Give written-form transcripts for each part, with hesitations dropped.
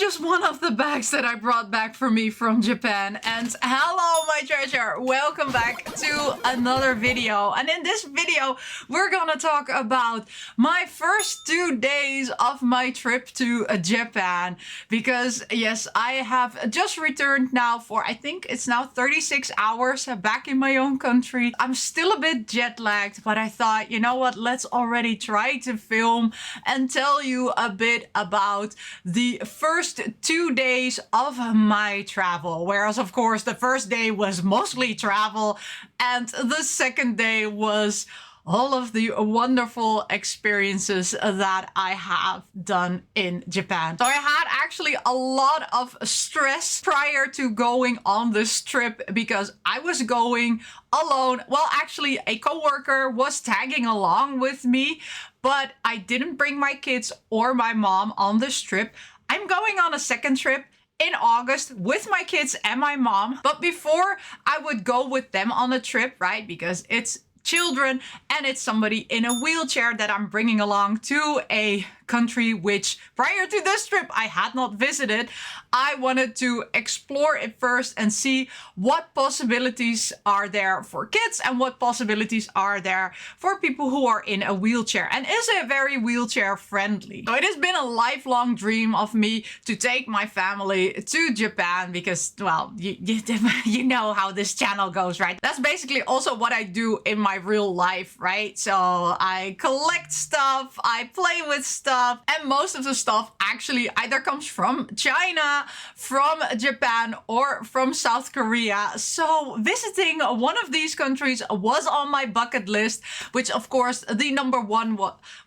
just one of the bags that I brought back for me from Japan. And hello, my treasure. Welcome back to another video. And in this video, we're gonna talk about my first 2 days of my trip to Japan. Because yes, I have just returned now for, I think it's now 36 hours back in my own country. I'm still a bit jet lagged, but I thought, you know what, let's already try to film and tell you a bit about the first 2 days of my travel. Whereas of course the first day was mostly travel and the second day was all of the wonderful experiences that I have done in Japan. So I had actually a lot of stress prior to going on this trip because I was going alone. Well, actually a coworker was tagging along with me, but I didn't bring my kids or my mom on this trip. I'm going on a second trip in August with my kids and my mom. But before I would go with them on a trip, right? Because it's children and it's somebody in a wheelchair that I'm bringing along to a country which prior to this trip I had not visited. I wanted to explore it first and see what possibilities are there for kids and what possibilities are there for people who are in a wheelchair, and is it very wheelchair friendly. So it has been a lifelong dream of me to take my family to Japan because, well, you know how this channel goes, right? That's basically also what I do in my real life, right? So I collect stuff, I play with stuff, and most of the stuff actually either comes from China, from Japan, or from South Korea. So visiting one of these countries was on my bucket list, which of course the number one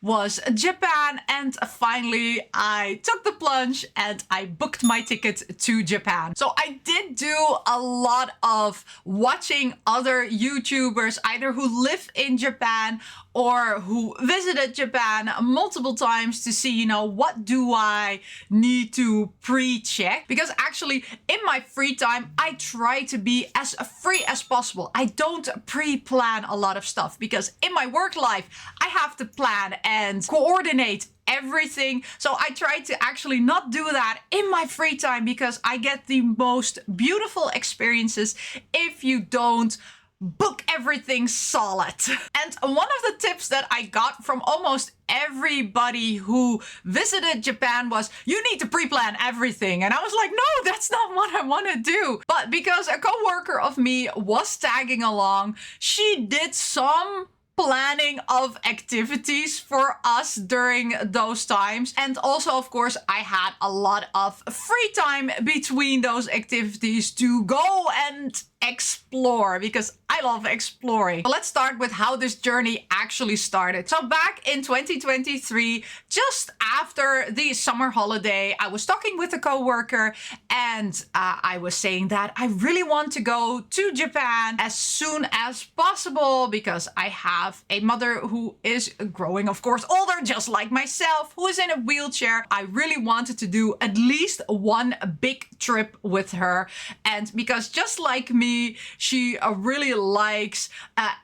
was Japan. And finally I took the plunge and I booked my ticket to Japan. So I did do a lot of watching other YouTubers either who live in Japan or who visited Japan multiple times to see, you know, what do I need to pre-check? Because actually in my free time, I try to be as free as possible. I don't pre-plan a lot of stuff because in my work life, I have to plan and coordinate everything. So I try to actually not do that in my free time because I get the most beautiful experiences if you don't book everything solid. And one of the tips that I got from almost everybody who visited Japan was, you need to pre-plan everything. And I was like, no, that's not what I want to do. But because a coworker of me was tagging along, she did some planning of activities for us during those times. And also, of course, I had a lot of free time between those activities to go and explore because I love exploring. So let's start with how this journey actually started. So back in 2023, just after the summer holiday, I was talking with a coworker and I was saying that I really want to go to Japan as soon as possible because I have a mother who is growing, of course, older, just like myself, who is in a wheelchair. I really wanted to do at least one big trip with her. And because just like me, she really likes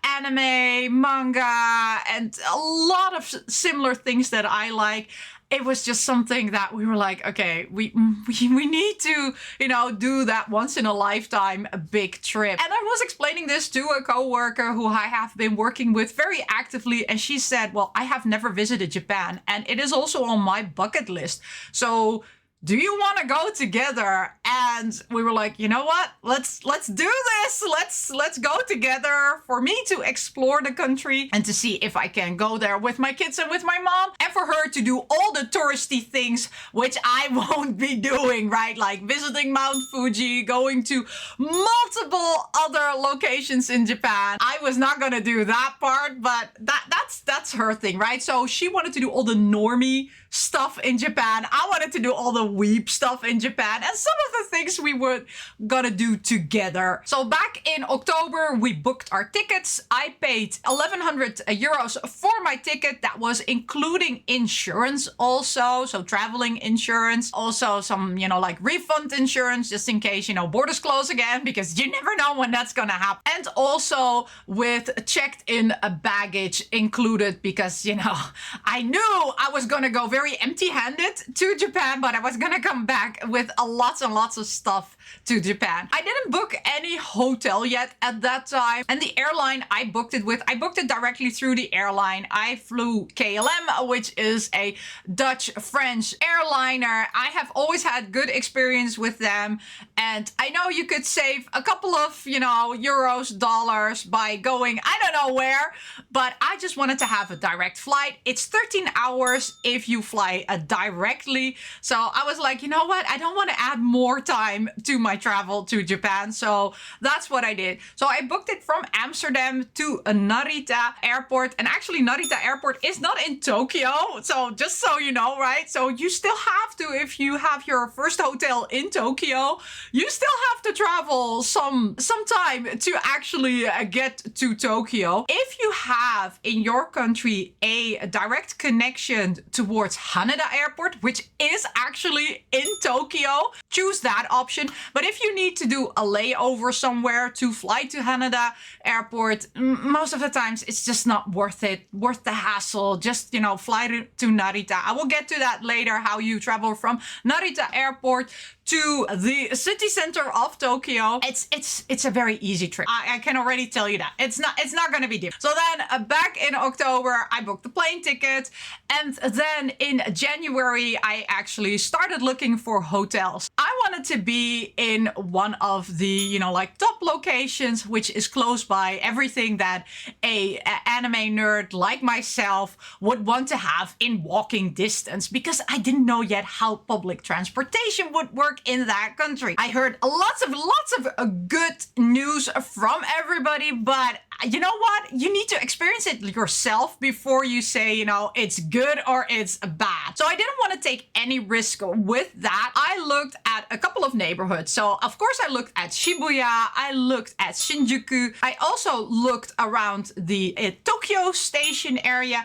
anime, manga, and a lot of similar things that I like. It was just something that we were like, okay, we need to, you know, do that once in a lifetime, a big trip. And I was explaining this to a coworker who I have been working with very actively. And she said, well, I have never visited Japan and it is also on my bucket list. So do you want to go together? And we were like, you know what? Let's do this. Let's go together for me to explore the country and to see if I can go there with my kids and with my mom, and for her to do all the touristy things, which I won't be doing, right? Like visiting Mount Fuji, going to multiple other locations in Japan. I was not going to do that part, but that's her thing, right? So she wanted to do all the normie stuff in Japan. I wanted to do all the weep stuff in Japan and some of the things we were gonna do together. So back in October, we booked our tickets. I paid 1,100 euros for my ticket. That was including insurance also. So traveling insurance, also some, you know, like refund insurance, just in case, you know, borders close again, because you never know when that's gonna happen. And also with checked in baggage included because, you know, I knew I was gonna go very very empty-handed to Japan, but I was gonna come back with lots and lots of stuff to Japan. I didn't book any hotel yet at that time, and the airline I booked it with, I booked it directly through the airline. I flew KLM, which is a Dutch-French airliner. I have always had good experience with them, and I know you could save a couple of, you know, euros, dollars by going I don't know where, but I just wanted to have a direct flight. It's 13 hours if you fly directly. So I was like, you know what? I don't want to add more time to my travel to Japan. So that's what I did. So I booked it from Amsterdam to Narita Airport. And actually Narita Airport is not in Tokyo. So just so you know, right? So you still have to, if you have your first hotel in Tokyo, you still have to travel some time to actually get to Tokyo. If you have in your country a direct connection towards Haneda Airport, which is actually in Tokyo, choose that option. But if you need to do a layover somewhere to fly to Haneda Airport, most of the times it's just not worth it, worth the hassle. Just, you know, fly to Narita. I will get to that later, how you travel from Narita Airport to the city center of Tokyo. It's a very easy trip. I can already tell you that. It's not going to be different. So then back in October, I booked the plane ticket. And then in January, I actually started looking for hotels. I wanted to be in one of the, you know, like top locations, which is close by everything that a anime nerd like myself would want to have in walking distance, because I didn't know yet how public transportation would work in that country. I heard lots of good news from everybody, but you know what? You need to experience it yourself before you say, you know, it's good or it's bad. So I didn't want to take any risk with that. I looked at a couple of neighborhoods. So of course I looked at Shibuya, I looked at Shinjuku, I also looked around the Tokyo station area,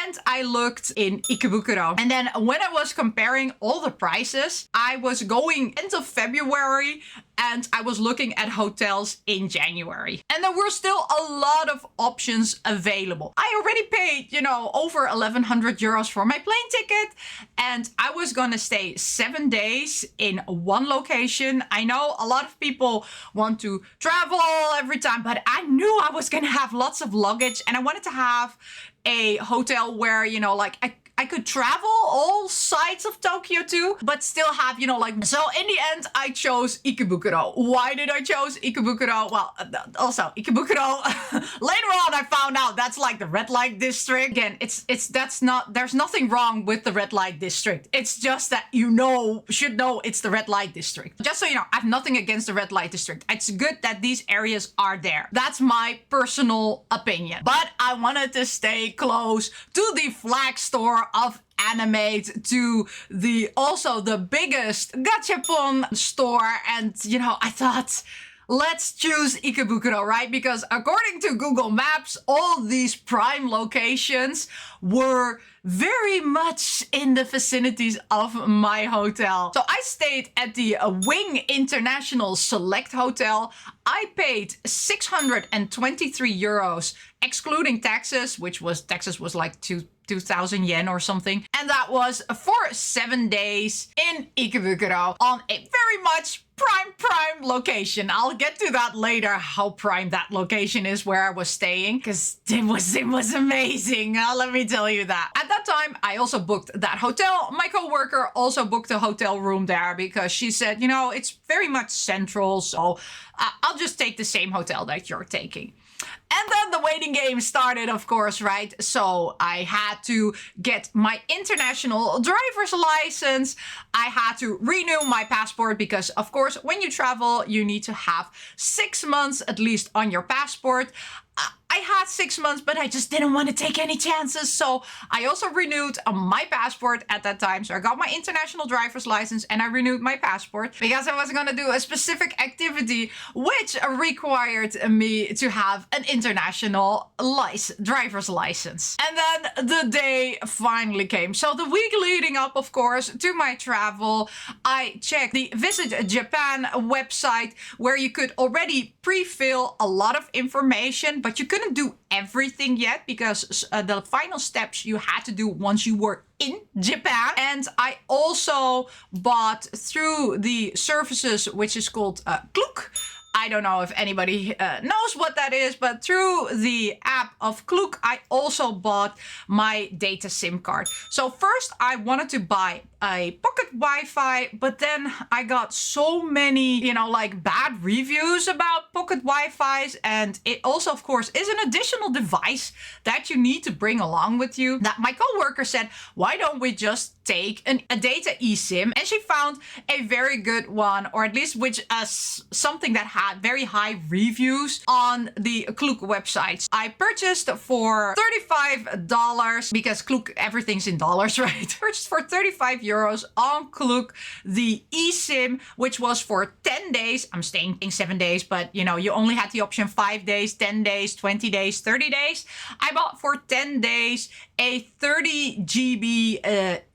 and I looked in Ikebukuro. And then when I was comparing all the prices, I was going end of February and I was looking at hotels in January. And there were still a lot of options available. I already paid, you know, over 1,100 euros for my plane ticket, and I was gonna stay 7 days in one location. I know a lot of people want to travel every time, but I knew I was gonna have lots of luggage, and I wanted to have a hotel where, you know, like I could travel all sides of Tokyo too, but still have, you know, like, so in the end, I chose Ikebukuro. Why did I chose Ikebukuro? Well, also Ikebukuro, later on, I found out that's like the red light district. Again, there's nothing wrong with the red light district. It's just that should know it's the red light district. Just so you know, I have nothing against the red light district. It's good that these areas are there. That's my personal opinion. But I wanted to stay close to the flag store of Animate, to also the biggest gachapon store, and you know, I thought, let's choose Ikebukuro, right? Because according to Google Maps, all these prime locations were very much in the vicinities of my hotel. So I stayed at the Wing International Select Hotel. I paid 623 euros, excluding taxes, taxes was like 2,000 yen or something. And that was for 7 days in Ikebukuro on a very much prime location. I'll get to that later, how prime that location is where I was staying, because it was amazing. Let me tell you that. At that time, I also booked that hotel. My coworker also booked a hotel room there because she said, you know, it's very much central, so I'll just take the same hotel that you're taking. And then the waiting game started, of course, right? So I had to get my international driver's license. I had to renew my passport because, of course, when you travel, you need to have 6 months at least on your passport. I had 6 months, but I just didn't want to take any chances. So I also renewed my passport at that time. So I got my international driver's license and I renewed my passport because I was going to do a specific activity which required me to have an international driver's license. And then the day finally came. So the week leading up, of course, to my travel, I checked the Visit Japan website where you could already pre-fill a lot of information everything, but you couldn't do everything yet because the final steps you had to do once you were in Japan. And I also bought through the services, which is called Klook. I don't know if anybody knows what that is, but through the app of Klook, I also bought my data SIM card. So first I wanted to buy a pocket Wi-Fi, but then I got so many, you know, like bad reviews about pocket Wi-Fis. And it also, of course, is an additional device that you need to bring along with you. That my coworker said, why don't we just take a data eSIM? And she found a very good one, or at least which something that had very high reviews on the Klook websites. I purchased for $35 because Klook, everything's in dollars, right? Purchased for 35 euros on Klook the eSIM, which was for 10 days. I'm staying in 7 days, but you know, you only had the option 5 days, 10 days, 20 days, 30 days. I bought for 10 days a 30 GB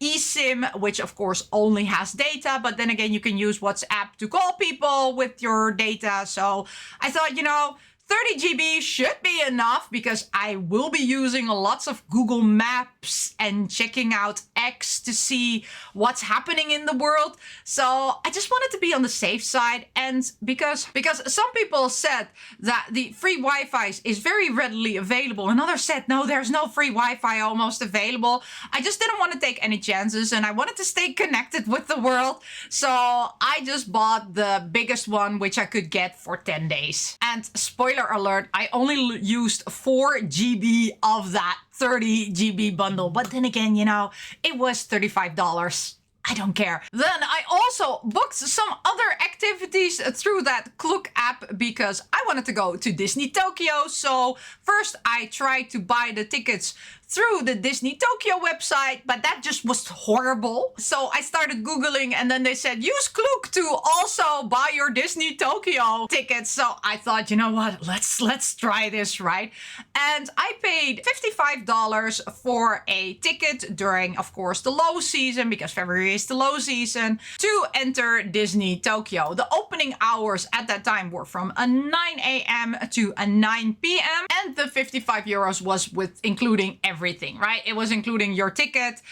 eSIM, which of course only has data, but then again, you can use WhatsApp to call people with your data. So I thought, you know, 30 GB should be enough because I will be using lots of Google Maps and checking out X to see what's happening in the world. So I just wanted to be on the safe side. And because some people said that the free Wi-Fi is very readily available, and others said, no, there's no free Wi-Fi almost available. I just didn't want to take any chances and I wanted to stay connected with the world. So I just bought the biggest one, which I could get for 10 days. And spoiler alert, I only used 4 GB of that 30 GB bundle. But then again, you know, it was $35. I don't care. Then I also booked some other activities through that Klook app because I wanted to go to Disney Tokyo. So first I tried to buy the tickets through the Disney Tokyo website, but that just was horrible. So I started Googling and then they said, use Klook to also buy your Disney Tokyo tickets. So I thought, you know what, let's try this, right? And I paid $55 for a ticket during, of course, the low season, because February is the low season, to enter Disney Tokyo. The opening hours at that time were from 9 a.m. to 9 p.m. and the 55 euros was with including everything, right? It was including your ticket.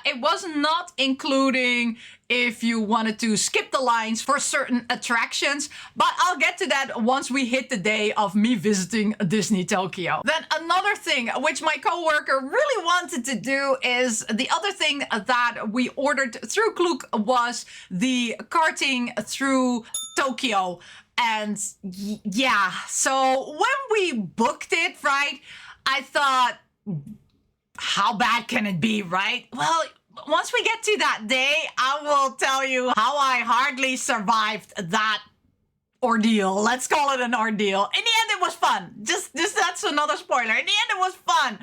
It was not including if you wanted to skip the lines for certain attractions, but I'll get to that once we hit the day of me visiting Disney Tokyo. Then another thing which my coworker really wanted to do is the other thing that we ordered through Klook was the karting through Tokyo. And yeah, so when we booked it, right, I thought, how bad can it be, right? Well, once we get to that day, I will tell you how I hardly survived that ordeal. Let's call it an ordeal. In the end, it was fun. Just that's another spoiler. In the end, it was fun.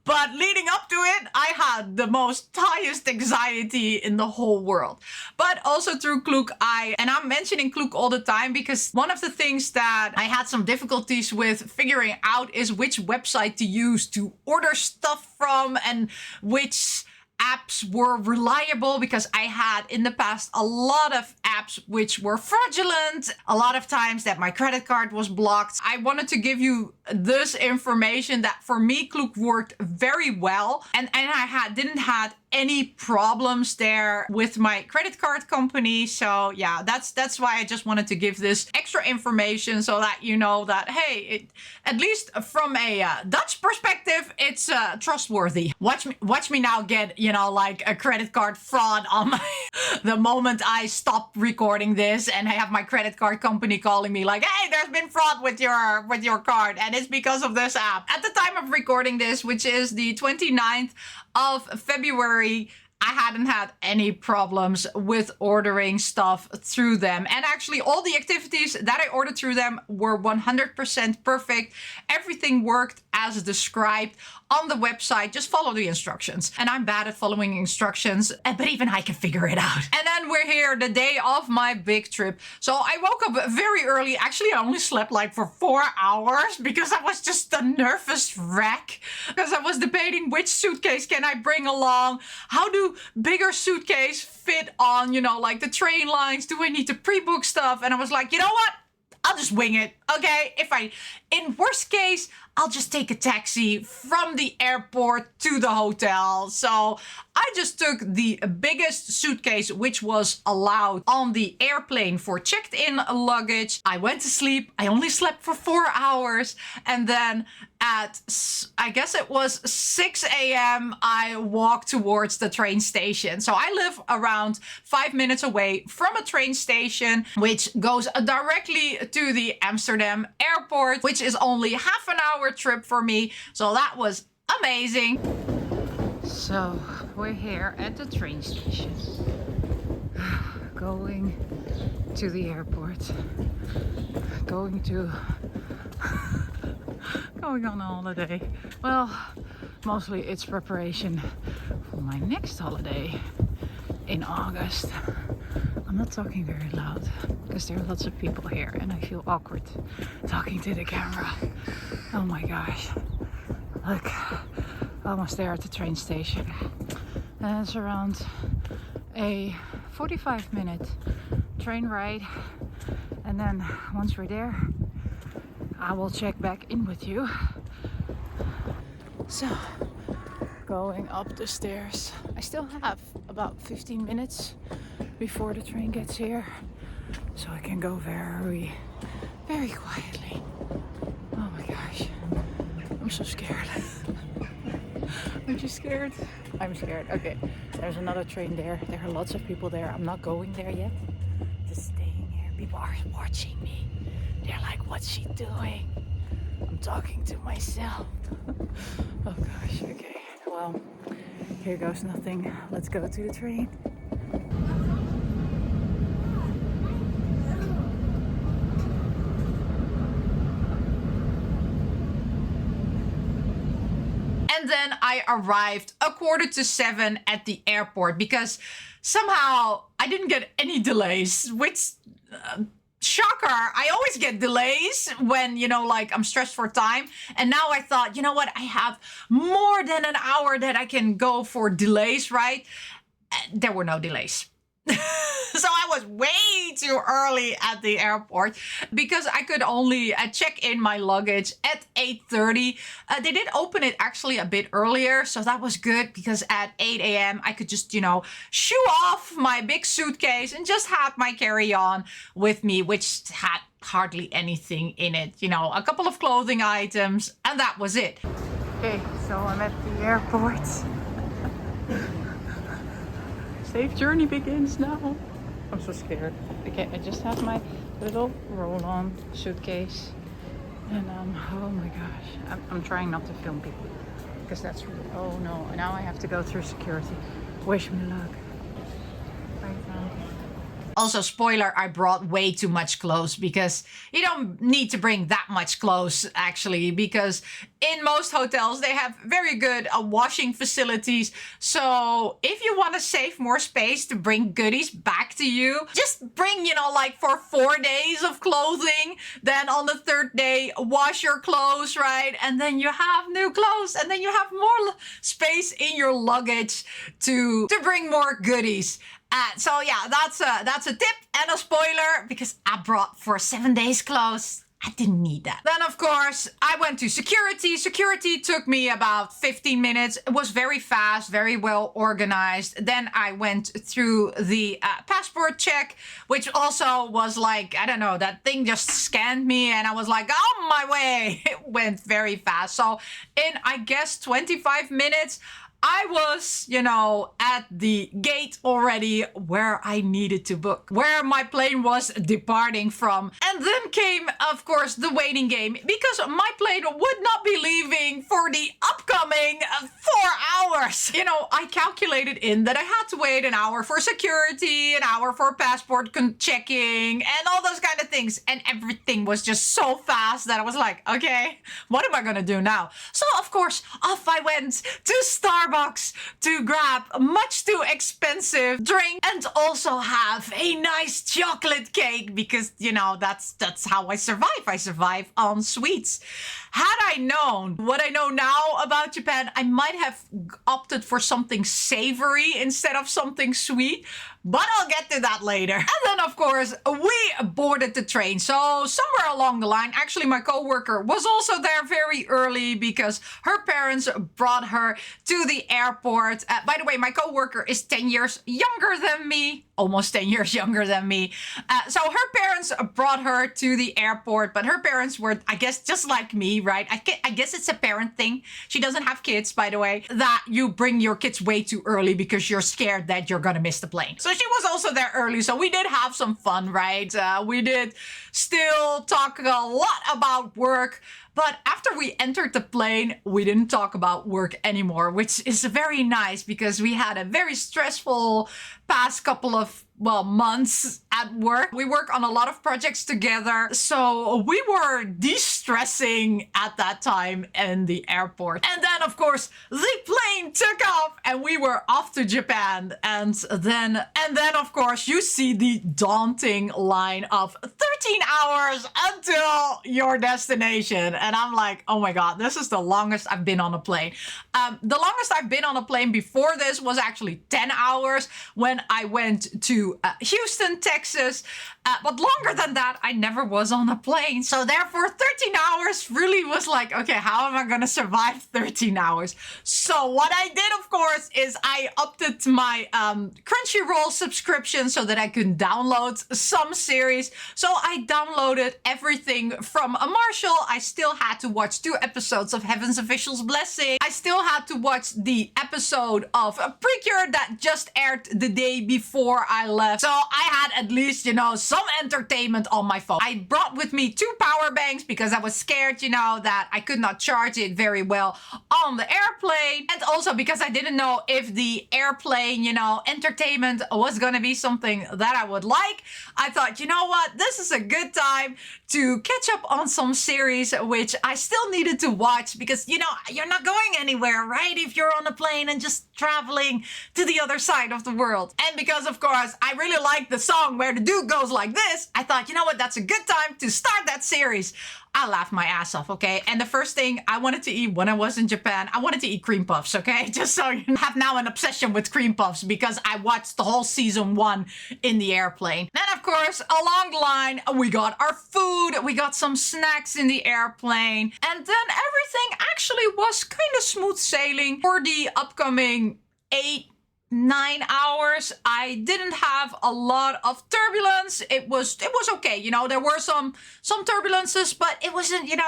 But leading up to it, I had the most highest anxiety in the whole world. But also through Klook, and I'm mentioning Klook all the time because one of the things that I had some difficulties with figuring out is which website to use to order stuff from and which apps were reliable, because I had in the past a lot of apps which were fraudulent, a lot of times that my credit card was blocked. I wanted to give you this information that for me Klook worked very well, and I didn't have any problems there with my credit card company. So yeah, that's why I just wanted to give this extra information so that you know that, hey, at least from a Dutch perspective, it's trustworthy. Watch me now get, you know, like a credit card fraud on my the moment I stop recording this and I have my credit card company calling me like, hey, there's been fraud with your card and it's because of this app. At the time of recording this, which is the 29th of February, I hadn't had any problems with ordering stuff through them. And actually all the activities that I ordered through them were 100% perfect. Everything worked as described on the website. Just follow the instructions. And I'm bad at following instructions, but even I can figure it out. And then we're here, the day of my big trip. So I woke up very early. Actually, I only slept like for 4 hours because I was just a nervous wreck. Because I was debating which suitcase can I bring along? How do bigger suitcase fit on, you know, like the train lines? Do I need to pre-book stuff? And I was like, you know what? I'll just wing it, okay? In worst case, I'll just take a taxi from the airport to the hotel. So I just took the biggest suitcase which was allowed on the airplane for checked-in luggage. I went to sleep. I only slept for 4 hours. And then at, I guess it was 6 a.m., I walked towards the train station. So I live around 5 minutes away from a train station, which goes directly to the Amsterdam airport, which is only half an hour trip for me. So that was amazing. So we're here at the train station, going to the airport, going on a holiday. Well, mostly it's preparation for my next holiday in August. I'm not talking very loud because there are lots of people here and I feel awkward talking to the camera. Oh my gosh. Look, almost there at the train station. And it's around a 45-minute train ride. And then once we're there, I will check back in with you. So, going up the stairs. I still have about 15 minutes before the train gets here. So I can go very, very quietly. Oh my gosh. I'm so scared. Aren't you scared? I'm scared. Okay, there's another train there. There are lots of people there. I'm not going there yet. Just staying here. People are watching me. They're like, what's she doing? I'm talking to myself. Oh gosh, okay. Well, here goes nothing. Let's go to the train. And then I arrived 6:45 at the airport because somehow I didn't get any delays, which shocker. I always get delays when, you know, like I'm stressed for time. And now I thought, you know what? I have more than an hour that I can go for delays, right? There were no delays. So I was way too early at the airport because I could only check in my luggage at 8:30. They did open it actually a bit earlier, so that was good because at 8 a.m. I could just, you know, shoo off my big suitcase and just have my carry-on with me, which had hardly anything in it. You know, a couple of clothing items, and that was it. Okay, so I'm at the airport. Safe journey begins now. I'm so scared. Okay, I just have my little roll-on suitcase. And oh my gosh. I'm trying not to film people. Because that's really, oh no, now I have to go through security. Wish me luck. Right now. Also, spoiler, I brought way too much clothes because you don't need to bring that much clothes actually, because in most hotels they have very good washing facilities. So if you want to save more space to bring goodies back to you, just bring, you know, like for 4 days of clothing. Then on the 3rd day, wash your clothes, right? And then you have new clothes, and then you have more space in your luggage to bring more goodies. So yeah, that's a tip and a spoiler because I brought for 7 days clothes. I didn't need that. Then of course I went to security. Security took me about 15 minutes. It was very fast, very well organized. Then I went through the passport check, which also was like, I don't know, that thing just scanned me and I was like, on my way. It went very fast. So in, I guess, 25 minutes, I was, you know, at the gate already where I needed to book, where my plane was departing from. And then came, of course, the waiting game because my plane would not be leaving for the upcoming 4 hours. You know, I calculated in that I had to wait an hour for security, an hour for passport checking, and all those kind of things. And everything was just so fast that I was like, okay, what am I gonna do now? So, of course, off I went to Starbucks to grab a much too expensive drink and also have a nice chocolate cake because, you know, that's how I survive. I survive on sweets. Had I known what I know now about Japan, I might have opted for something savory instead of something sweet. but I'll get to that later. And then, of course, we boarded the train. So somewhere along the line, actually, my coworker was also there very early because her parents brought her to the airport. By the way, my coworker is 10 years younger than me, almost 10 years younger than me. So her parents brought her to the airport, but her parents were, I guess, just like me, right? I guess it's a parent thing. She doesn't have kids, by the way, that you bring your kids way too early because you're scared that you're gonna miss the plane. So she was also there early, so we did have some fun, right? We did still talk a lot about work, but after we entered the plane, we didn't talk about work anymore, which is very nice because we had a very stressful past couple of months at work. We work on a lot of projects together. So we were de-stressing at that time in the airport. And then, of course, the plane took off and we were off to Japan. And then, of course, you see the daunting line of 13 hours until your destination. And I'm like, oh my God, this is the longest I've been on a plane. The longest I've been on a plane before this was actually 10 hours when I went to Houston, Texas. But longer than that, I never was on a plane. So therefore, 13 hours really was like, okay, how am I going to survive 13 hours? So what I did, of course, is I upped my Crunchyroll subscription so that I could download some series. So I downloaded everything from Marshall. I still had to watch 2 episodes of Heaven's Official's Blessing. I still had to watch the episode of Precure that just aired the day before I left. So I had at least, some entertainment on my phone. I brought with me 2 power banks because I was scared, that I could not charge it very well on the airplane. And also because I didn't know if the airplane, entertainment was going to be something that I would like. I thought, you know what? This is a good time to catch up on some series, which I still needed to watch because, you're not going anywhere, right? If you're on a plane and just traveling to the other side of the world. And because, of course, I really like the song where the dude goes like this, I thought, you know what? That's a good time to start that series. I laughed my ass off, okay? And the first thing I wanted to eat when I was in Japan, I wanted to eat cream puffs, okay? Just so you have now an obsession with cream puffs because I watched the whole season 1 in the airplane. Then, of course, along the line, we got our food, we got some snacks in the airplane, and then everything actually was kind of smooth sailing for the upcoming 8-9 hours. I didn't have a lot of turbulence. It was okay. There were some turbulences, but it wasn't, it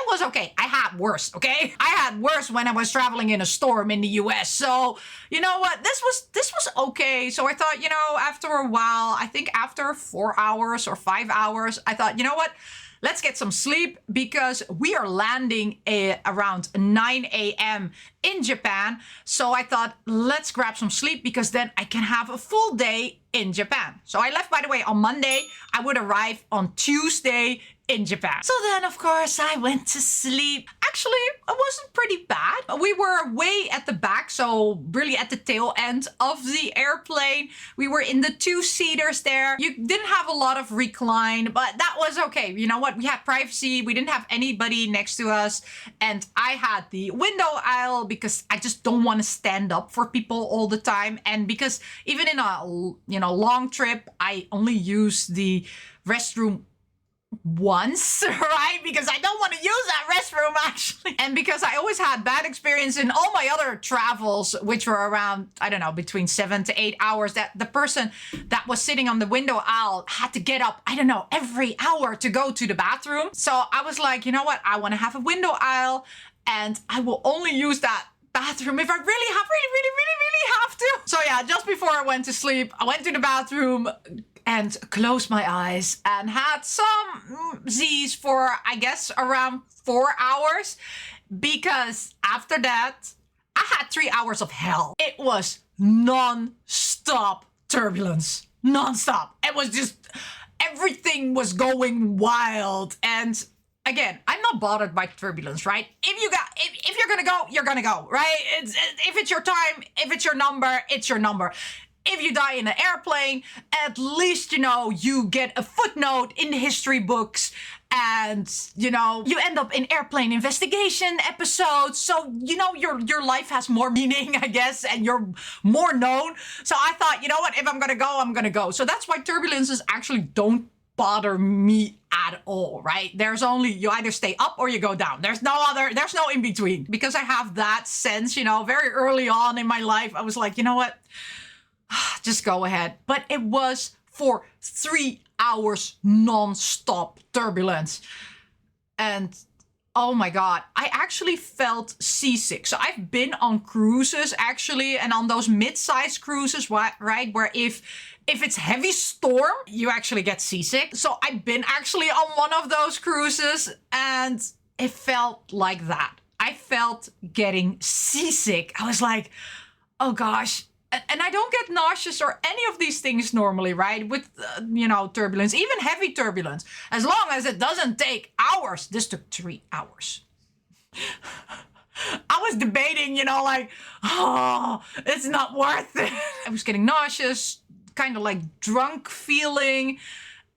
was okay. I had worse, okay? I had worse when I was traveling in a storm in the US. So, you know what? This was okay. So I thought, after a while, I think after 4 hours or 5 hours, I thought, you know what? Let's get some sleep because we are landing around 9 a.m. in Japan. So I thought, let's grab some sleep because then I can have a full day in Japan. So I left, by the way, on Monday. I would arrive on Tuesday in Japan. So then, of course, I went to sleep. Actually, it wasn't pretty bad. We were way at the back, so really at the tail end of the airplane. We were in the 2-seaters there. You didn't have a lot of recline, but that was okay. You know what? We had privacy. We didn't have anybody next to us. And I had the window aisle because I just don't want to stand up for people all the time. And because even in a, long trip, I only use the restroom once, right? Because I don't want to use that restroom actually. And because I always had bad experience in all my other travels, which were around, I don't know, between 7 to 8 hours, that the person that was sitting on the window aisle had to get up, I don't know, every hour to go to the bathroom. So I was like, you know what? I want to have a window aisle and I will only use that bathroom if I really have to. So yeah, just before I went to sleep, I went to the bathroom and closed my eyes and had some Z's for, I guess, around 4 hours. Because after that, I had 3 hours of hell. It was non-stop turbulence. Non-stop. It was just, everything was going wild. And again, I'm not bothered by turbulence, right? If you're gonna go, you're gonna go, right? If it's your time, if it's your number, it's your number. if you die in an airplane, at least, you know, you get a footnote in the history books. And, you know, you end up in airplane investigation episodes. So, you know, your life has more meaning, I guess, and you're more known. So I thought, you know what, if I'm gonna go, I'm gonna go. So that's why turbulences actually don't bother me at all, right? There's only, you either stay up or you go down. There's no in between. Because I have that sense, you know, very early on in my life, I was like, you know what, just go ahead. But it was for 3 hours non-stop turbulence. And oh my God, I actually felt seasick. So I've been on cruises actually, and on those mid-sized cruises, right? Where if it's heavy storm, you actually get seasick. So I've been actually on one of those cruises and it felt like that. I felt getting seasick. I was like, oh gosh. And I don't get nauseous or any of these things normally, right? With, you know, turbulence, even heavy turbulence. As long as it doesn't take hours. This took 3 hours. I was debating, you know, like, oh, it's not worth it. I was getting nauseous, kind of like drunk feeling.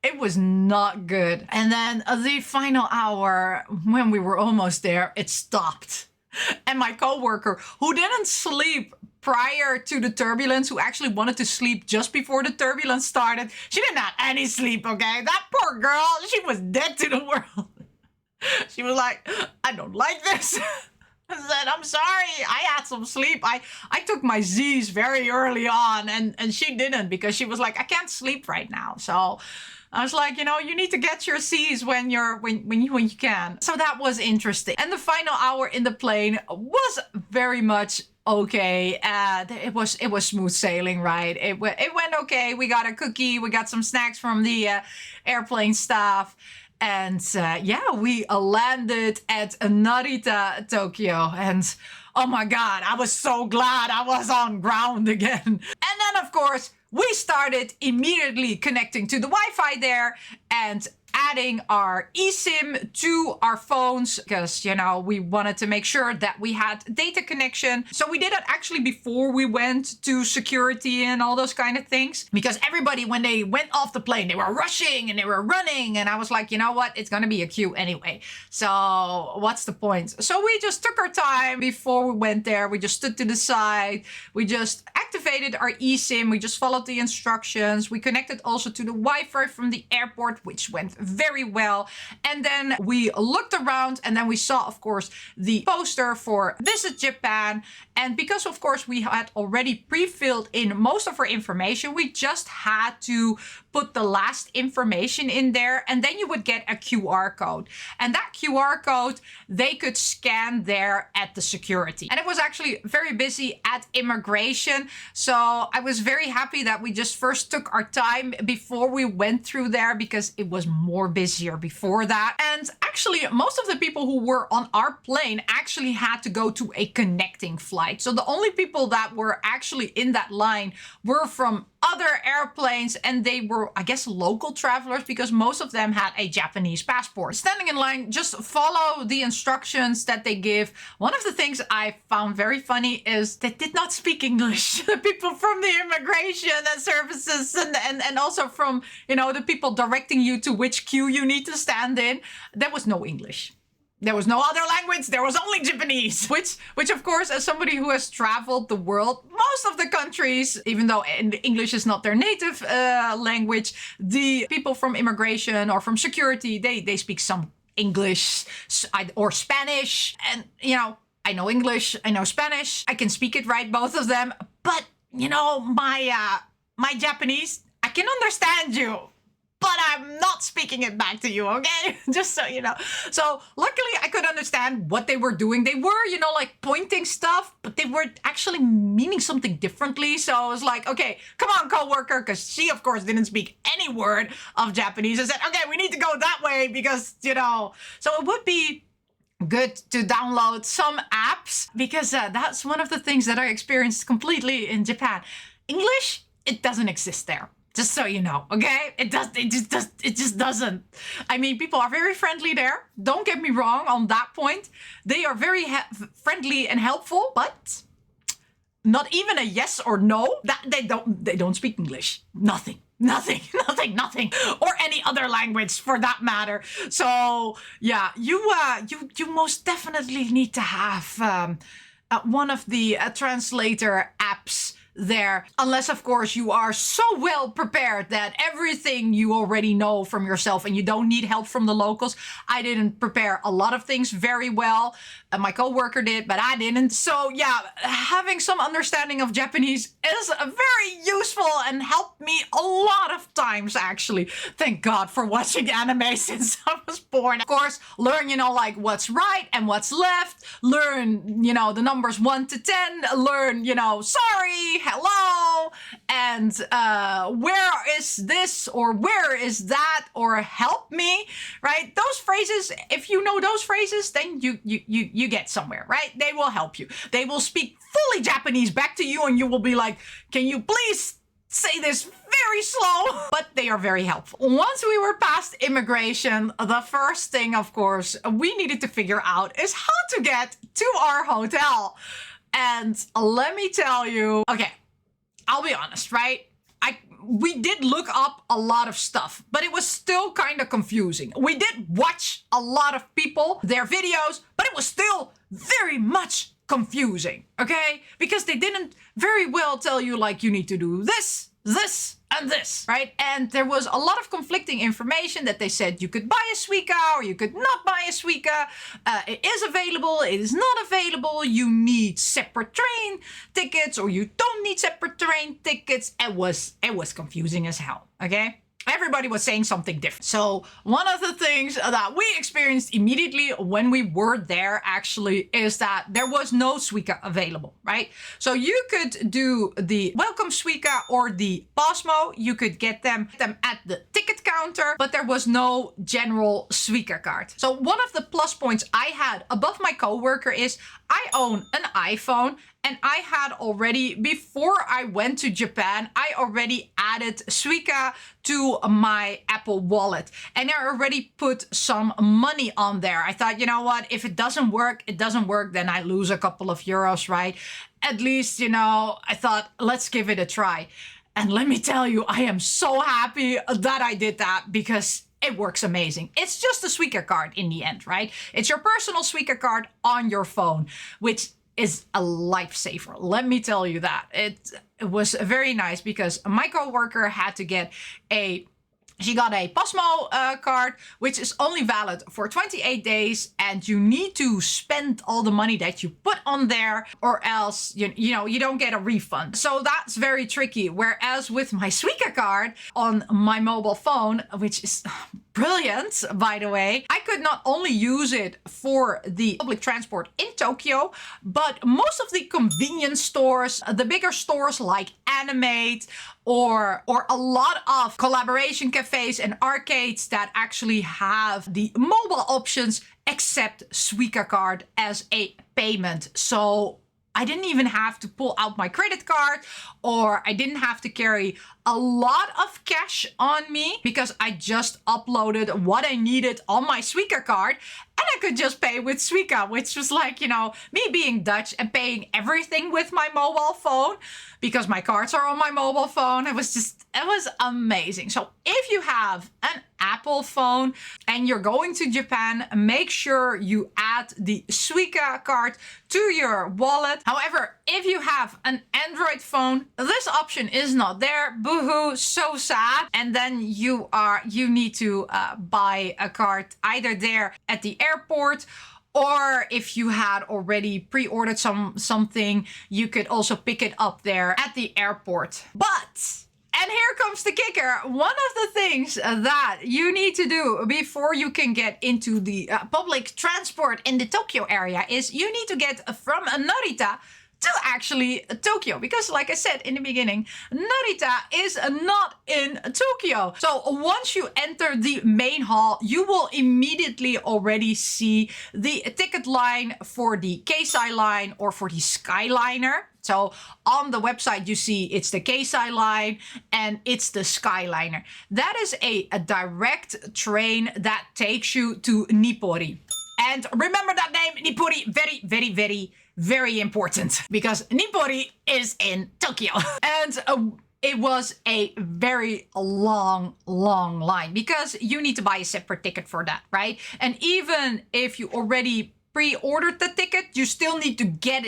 It was not good. And then the final hour, when we were almost there, it stopped. And my coworker, who didn't sleep prior to the turbulence, who actually wanted to sleep just before the turbulence started, she didn't have any sleep, okay? That poor girl, she was dead to the world. She was like, I don't like this. I said, I'm sorry, I had some sleep. I took my Z's very early on, and she didn't, because she was like, I can't sleep right now. So I was like, you know, you need to get your C's when you can. So that was interesting. And the final hour in the plane was very much okay. It was smooth sailing, right? It went okay. We got a cookie, we got some snacks from the airplane staff. And yeah, we landed at Narita, Tokyo. And oh my God, I was so glad I was on ground again. And then, of course, we started immediately connecting to the Wi-Fi there and adding our eSIM to our phones, because, you know, we wanted to make sure that we had data connection. So we did it actually before we went to security and all those kind of things, because everybody, when they went off the plane, they were rushing and they were running. And I was like, you know what? It's going to be a queue anyway. So what's the point? So we just took our time before we went there. We just stood to the side. We just activated our eSIM. We just followed the instructions. We connected also to the Wi-Fi from the airport, which went very well. And then we looked around, and then we saw, of course, the poster for Visit Japan. And because, of course, we had already pre-filled in most of our information, we just had to put the last information in there, and then you would get a QR code. And that QR code, they could scan there at the security. And it was actually very busy at immigration. So I was very happy that we just first took our time before we went through there, because it was more busier before that. And actually, most of the people who were on our plane actually had to go to a connecting flight. So the only people that were actually in that line were from other airplanes, and they were, I guess, local travelers, because most of them had a Japanese passport. Standing in line, just follow the instructions that they give. One of the things I found very funny is they did not speak English. The people from the immigration and services and also from, you know, the people directing you to which queue you need to stand in, there was no English. There was no other language. There was only Japanese, which of course, as somebody who has traveled the world, most of the countries, even though English is not their native language, the people from immigration or from security, they speak some English or Spanish. And, you know, I know English, I know Spanish. I can speak it right, both of them. But, you know, my Japanese, I can understand you, but I'm not speaking it back to you, okay? Just so you know. So luckily I could understand what they were doing. They were, you know, like pointing stuff, but they were actually meaning something differently. So I was like, okay, come on, coworker, because she, of course, didn't speak any word of Japanese. I said, okay, we need to go that way because, you know, so it would be good to download some apps, because that's one of the things that I experienced completely in Japan. English, it doesn't exist there. Just so you know, okay? It just doesn't. I mean, people are very friendly there. Don't get me wrong on that point. They are very friendly and helpful, but Not even a yes or no. That they don't speak English. Nothing. Nothing, or any other language for that matter. So yeah, you most definitely need to have one of the translator apps there, unless of course you are so well prepared that everything you already know from yourself and you don't need help from the locals. I didn't prepare a lot of things very well. My coworker did, but I didn't. So yeah, having some understanding of Japanese is very useful and helped me a lot of times, actually. Thank God for watching anime since I was born. Of course, learn, like what's right and what's left. Learn, the numbers 1 to 10. Learn, sorry, hello, and where is this or where is that or help me, right? Those phrases, if you know those phrases, then you get somewhere, right? They will help you. They will speak fully Japanese back to you and you will be like, can you please say this very slow? But they are very helpful. Once we were past immigration, the first thing, of course, we needed to figure out is how to get to our hotel. And let me tell you, okay, I'll be honest, right? We did look up a lot of stuff, but it was still kind of confusing. We did watch a lot of people, their videos, but it was still very much confusing, okay? Because they didn't very well tell you, like, you need to do this, and this, right? And there was a lot of conflicting information that they said you could buy a Suica or you could not buy a Suica. It is available, it is not available. You need separate train tickets or you don't need separate train tickets. It was confusing as hell, okay? Everybody was saying something different. So one of the things that we experienced immediately when we were there actually is that there was no Suica available, right? So you could do the welcome Suica or the Pasmo. You could get them at the ticket counter, but there was no general Suica card. So one of the plus points I had above my coworker is I own an iPhone. And I had already, before I went to Japan, I already added Suica to my Apple Wallet. And I already put some money on there. I thought, you know what, if it doesn't work, it doesn't work, then I lose a couple of euros, right? At least, I thought, let's give it a try. And let me tell you, I am so happy that I did that because it works amazing. It's just a Suica card in the end, right? It's your personal Suica card on your phone, which is a lifesaver. Let me tell you that. It was very nice because my coworker had to get she got a Pasmo card, which is only valid for 28 days. And you need to spend all the money that you put on there or else, you don't get a refund. So that's very tricky. Whereas with my Suica card on my mobile phone, which is brilliant, by the way, I could not only use it for the public transport in Tokyo, but most of the convenience stores, the bigger stores like Animate or a lot of collaboration cafes and arcades that actually have the mobile options accept Suica card as a payment. So I didn't even have to pull out my credit card or I didn't have to carry a lot of cash on me because I just uploaded what I needed on my Suica card and I could just pay with Suica, which was like, me being Dutch and paying everything with my mobile phone because my cards are on my mobile phone. It was amazing. So if you have an Apple phone and you're going to Japan, make sure you add the Suica card to your wallet. However, if you have an Android phone, this option is not there. Boohoo, so sad. And then you need to buy a card either there at the airport, or if you had already pre-ordered something, you could also pick it up there at the airport. But, and here comes the kicker, one of the things that you need to do before you can get into the public transport in the Tokyo area is you need to get from Narita to actually Tokyo. Because like I said in the beginning, Narita is not in Tokyo. So once you enter the main hall, you will immediately already see the ticket line for the Keisai line or for the Skyliner. So on the website, you see it's the Keisai line and it's the Skyliner. That is a direct train that takes you to Nippori. And remember that name, Nippori, very, very, very, very important because Nippori is in Tokyo. And it was a very long line because you need to buy a separate ticket for that, right? And even if you already pre-ordered the ticket, you still need to get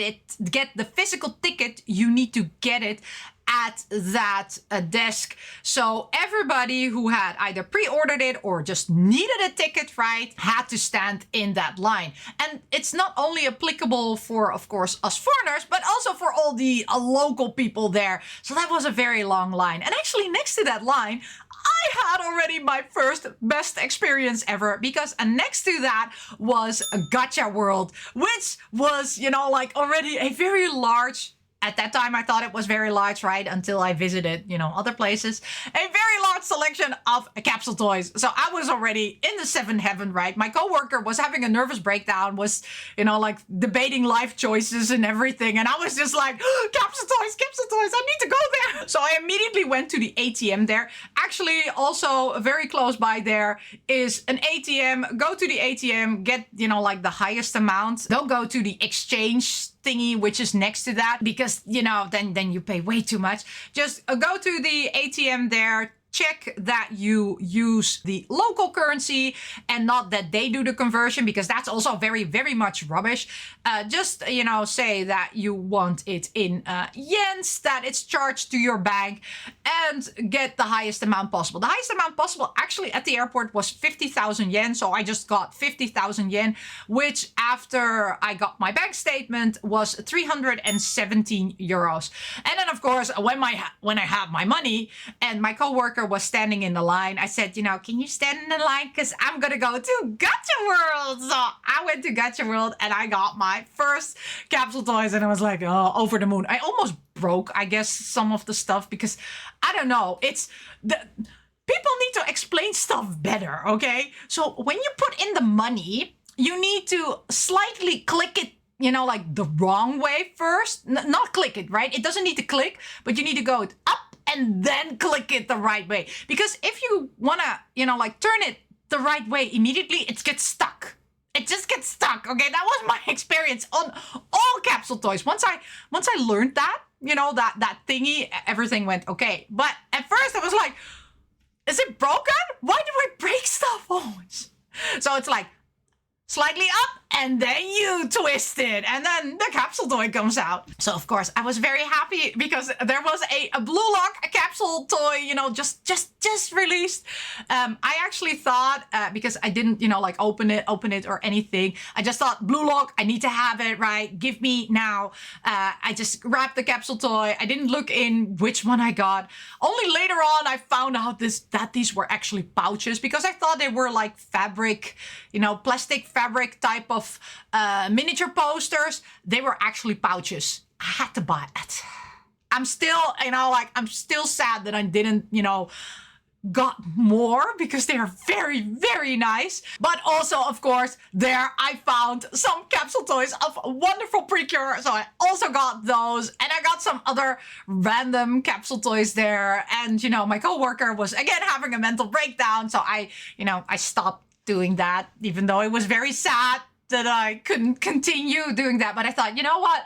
the physical ticket. You need to get it at that desk. So everybody who had either pre-ordered it or just needed a ticket, right, had to stand in that line. And it's not only applicable for, of course, us foreigners, but also for all the local people there. So that was a very long line. And actually next to that line, I had already my first best experience ever because next to that was a Gacha World, which was, you know, like already a very large. At that time, I thought it was very large, right? Until I visited, you know, other places. A very large selection of capsule toys. So I was already in the seventh heaven, right? My coworker was having a nervous breakdown, was, you know, like debating life choices and everything. And I was just like, capsule toys, I need to go there. So I immediately went to the ATM there. Actually, also very close by there is an ATM. Go to the ATM, get, you know, like the highest amount. Don't go to the exchange thingy which is next to that because, you know, then you pay way too much. Just go to the ATM there, check that you use the local currency and not that they do the conversion because that's also very much rubbish. Just, you know, say that you want it in yens, that it's charged to your bank, and get the highest amount possible. The highest amount possible actually at the airport was 50,000 yen. So I just got 50,000 yen, which after I got my bank statement was 317 euros. And then of course, when I had my money and my coworker was standing in the line, I said, you know, can you stand in the line? Because I'm going to go to Gacha World. So I went to Gacha World and I got my first capsule toys and I was like, oh, over the moon. I almost broke, I guess, some of the stuff because I don't know. It's the people need to explain stuff better. Okay. So when you put in the money, you need to slightly click it, you know, like the wrong way first. Not click it, right? It doesn't need to click, but you need to go up and then click it the right way. Because if you want to, you know, like turn it the right way immediately, it gets stuck. It just gets stuck. Okay, that was my experience on all capsule toys. Once I learned that, you know, that thingy, everything went okay. But at first I was like, is it broken? Why do I break stuff always? So it's like slightly up and then you twist it and then the capsule toy comes out. So of course I was very happy because there was a Blue Lock capsule toy, you know, just released. I actually thought because I didn't, you know, like open it or anything. I just thought Blue Lock, I need to have it, right? Give me now. I just grabbed the capsule toy. I didn't look in which one I got. Only later on I found out that these were actually pouches because I thought they were like fabric, you know, plastic fabric type of miniature posters. They were actually pouches. I had to buy it. I'm still, you know, like I'm still sad that I didn't, you know, got more because they are very nice. But also, of course, there I found some capsule toys of wonderful Precure. So I also got those and I got some other random capsule toys there. And, you know, my coworker was again having a mental breakdown. So I stopped doing that, even though it was very sad that I couldn't continue doing that. But I thought, you know what?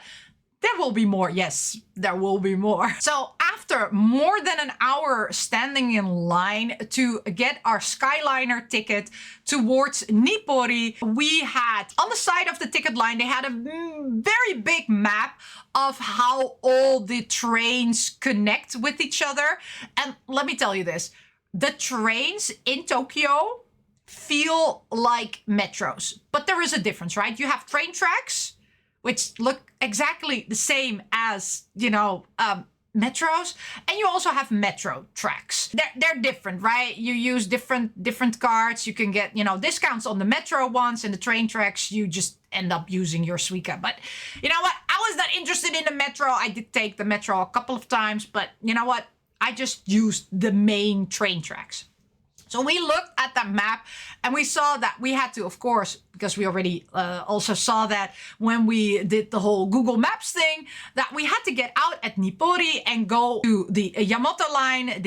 There will be more. Yes, there will be more. So after more than an hour standing in line to get our Skyliner ticket towards Nippori, we had on the side of the ticket line, they had a very big map of how all the trains connect with each other. And let me tell you this, the trains in Tokyo feel like metros, but there is a difference, right? You have train tracks, which look exactly the same as, you know, metros, and you also have metro tracks. They're different, right? You use different cards. You can get, you know, discounts on the metro ones, and the train tracks you just end up using your Suica. But you know what? I was not interested in the metro. I did take the metro a couple of times, but you know what? I just used the main train tracks. So we looked at that map and we saw that we had to, of course, because we already also saw that when we did the whole Google Maps thing, that we had to get out at Nippori and go to the Yamato line,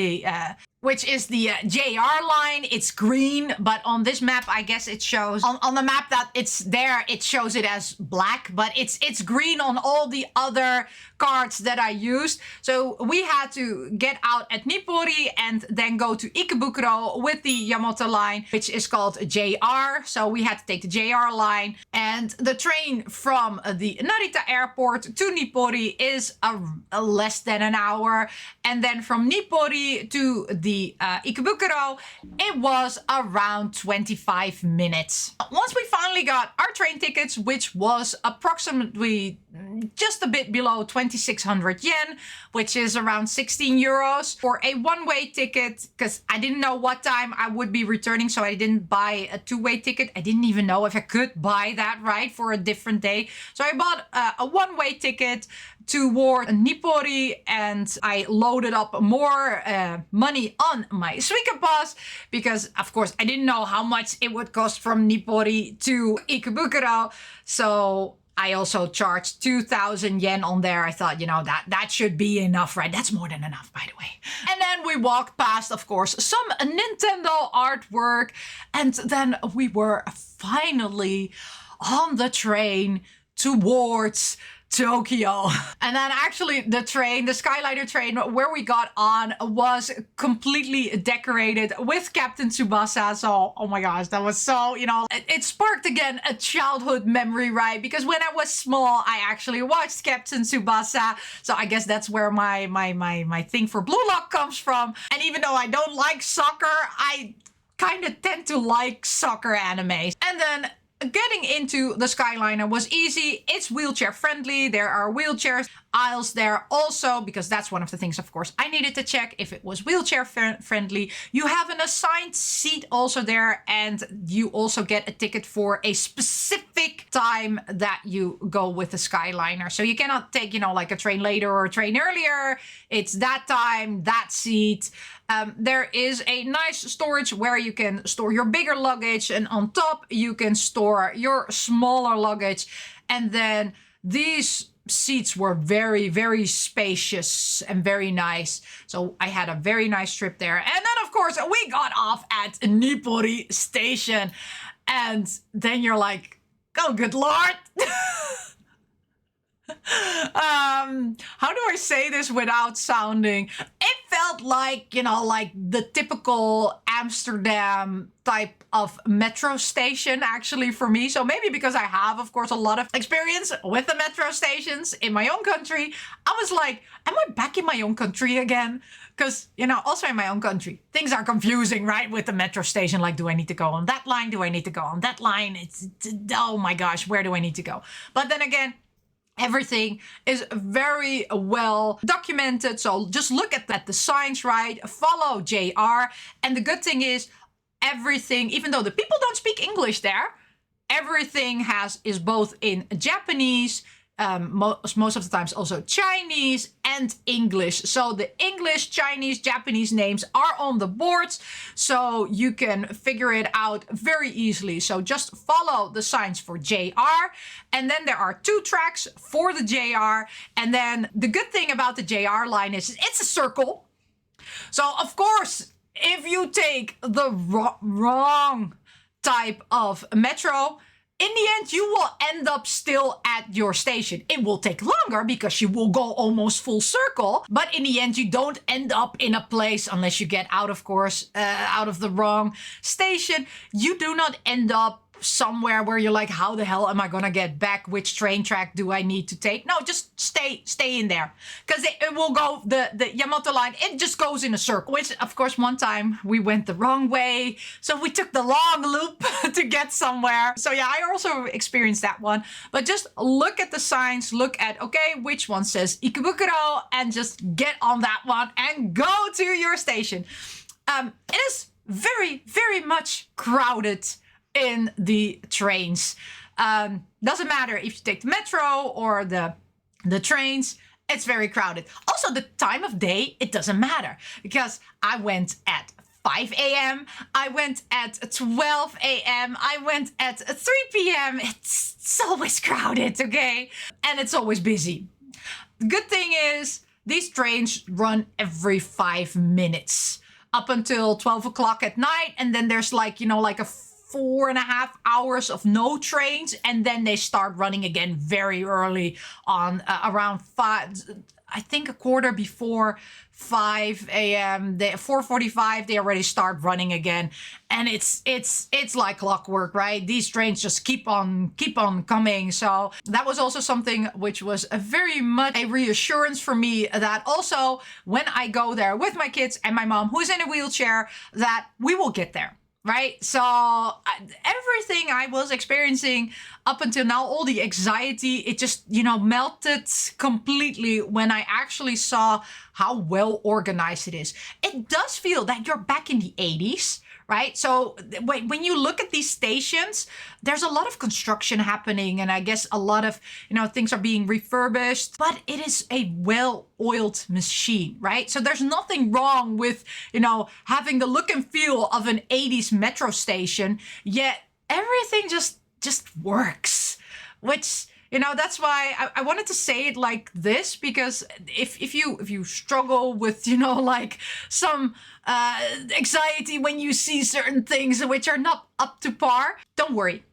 which is the JR line. It's green, but on this map, I guess it shows, on the map that it's there, it shows it as black, but it's green on all the other cards that I used. So we had to get out at Nippori and then go to Ikebukuro with the Yamato line, which is called JR. So we had to take the JR line, and the train from the Narita airport to Nippori is a less than an hour. And then from Nippori to the Ikebukuro, it was around 25 minutes. Once we finally got our train tickets, which was approximately just a bit below 2,600 yen, which is around 16 euros for a one-way ticket, because I didn't know what time I would be returning, so I didn't buy a two-way ticket. I didn't even know if I could buy that, right, for a different day. So I bought a one-way ticket toward Nippori, and I loaded up more money on my Suica Pass because, of course, I didn't know how much it would cost from Nippori to Ikebukuro. So I also charged 2,000 yen on there. I thought, you know, that should be enough, right? That's more than enough, by the way. And then we walked past, of course, some Nintendo artwork. And then we were finally on the train towards Tokyo. And then actually the train, the Skyliner train where we got on, was completely decorated with Captain Tsubasa. So, oh my gosh, that was so, you know, it sparked again a childhood memory, right? Because when I was small, I actually watched Captain Tsubasa. So I guess that's where my thing for Blue Lock comes from. And even though I don't like soccer, I kind of tend to like soccer animes. And then getting into the Skyliner was easy. It's wheelchair friendly. There are wheelchair aisles there also, because that's one of the things, of course, I needed to check if it was wheelchair friendly. You have an assigned seat also there, and you also get a ticket for a specific time that you go with the Skyliner. So you cannot take, you know, like a train later or a train earlier. It's that time, that seat. There is a nice storage where you can store your bigger luggage, and on top you can store your smaller luggage. And then these seats were very, very spacious and very nice. So I had a very nice trip there. And then, of course, we got off at Nippori Station. And then you're like, oh, good Lord. How do I say this without sounding? It felt like, you know, like the typical Amsterdam type of metro station, actually, for me. So maybe because I have, of course, a lot of experience with the metro stations in my own country, I was like, am I back in my own country again? Because, you know, also in my own country, things are confusing, right? With the metro station, like, do I need to go on that line? Do I need to go on that line? It's, oh my gosh, where do I need to go? But then again, everything is very well documented. So just look at the signs, right? Follow JR. And the good thing is everything, even though the people don't speak English there, everything is both in Japanese, most of the times also Chinese and English. So the English, Chinese, Japanese names are on the boards, so you can figure it out very easily. So just follow the signs for JR, and then there are 2 tracks for the JR. And then the good thing about the JR line is it's a circle. So of course, if you take the wrong type of metro, in the end, you will end up still at your station. It will take longer because you will go almost full circle. But in the end, you don't end up in a place, unless you get out, of course, out of the wrong station. You do not end up somewhere where you're like, how the hell am I gonna get back? Which train track do I need to take? No, just stay in there, because it will go, the Yamato line, it just goes in a circle. Which, of course, one time we went the wrong way, so we took the long loop to get somewhere. So yeah, I also experienced that one. But just look at the signs, look at, okay, which one says Ikebukuro, and just get on that one and go to your station. It is very, very much crowded in the trains. Doesn't matter if you take the metro or the trains, it's very crowded. Also, the time of day, it doesn't matter, because I went at 5 a.m. I went at 12 a.m. I went at 3 p.m. It's always crowded, okay? And it's always busy. The good thing is these trains run every 5 minutes up until 12 o'clock at night. And then there's like, you know, like a 4.5 hours of no trains. And then they start running again very early on around 5, I think a quarter before 5 a.m. 4:45, they already start running again. And it's like clockwork, right? These trains just keep on coming. So that was also something which was a very much a reassurance for me, that also when I go there with my kids and my mom, who's in a wheelchair, that we will get there. Right? So everything I was experiencing up until now, all the anxiety, it just, you know, melted completely when I actually saw how well organized it is. It does feel that you're back in the 80s, right? So when you look at these stations, there's a lot of construction happening, and I guess a lot of, you know, things are being refurbished, but it is a well-oiled machine, right? So there's nothing wrong with, you know, having the look and feel of an 80s metro station, yet everything just works, which, you know, that's why I wanted to say it like this, because if you struggle with, you know, like some anxiety when you see certain things which are not up to par, don't worry.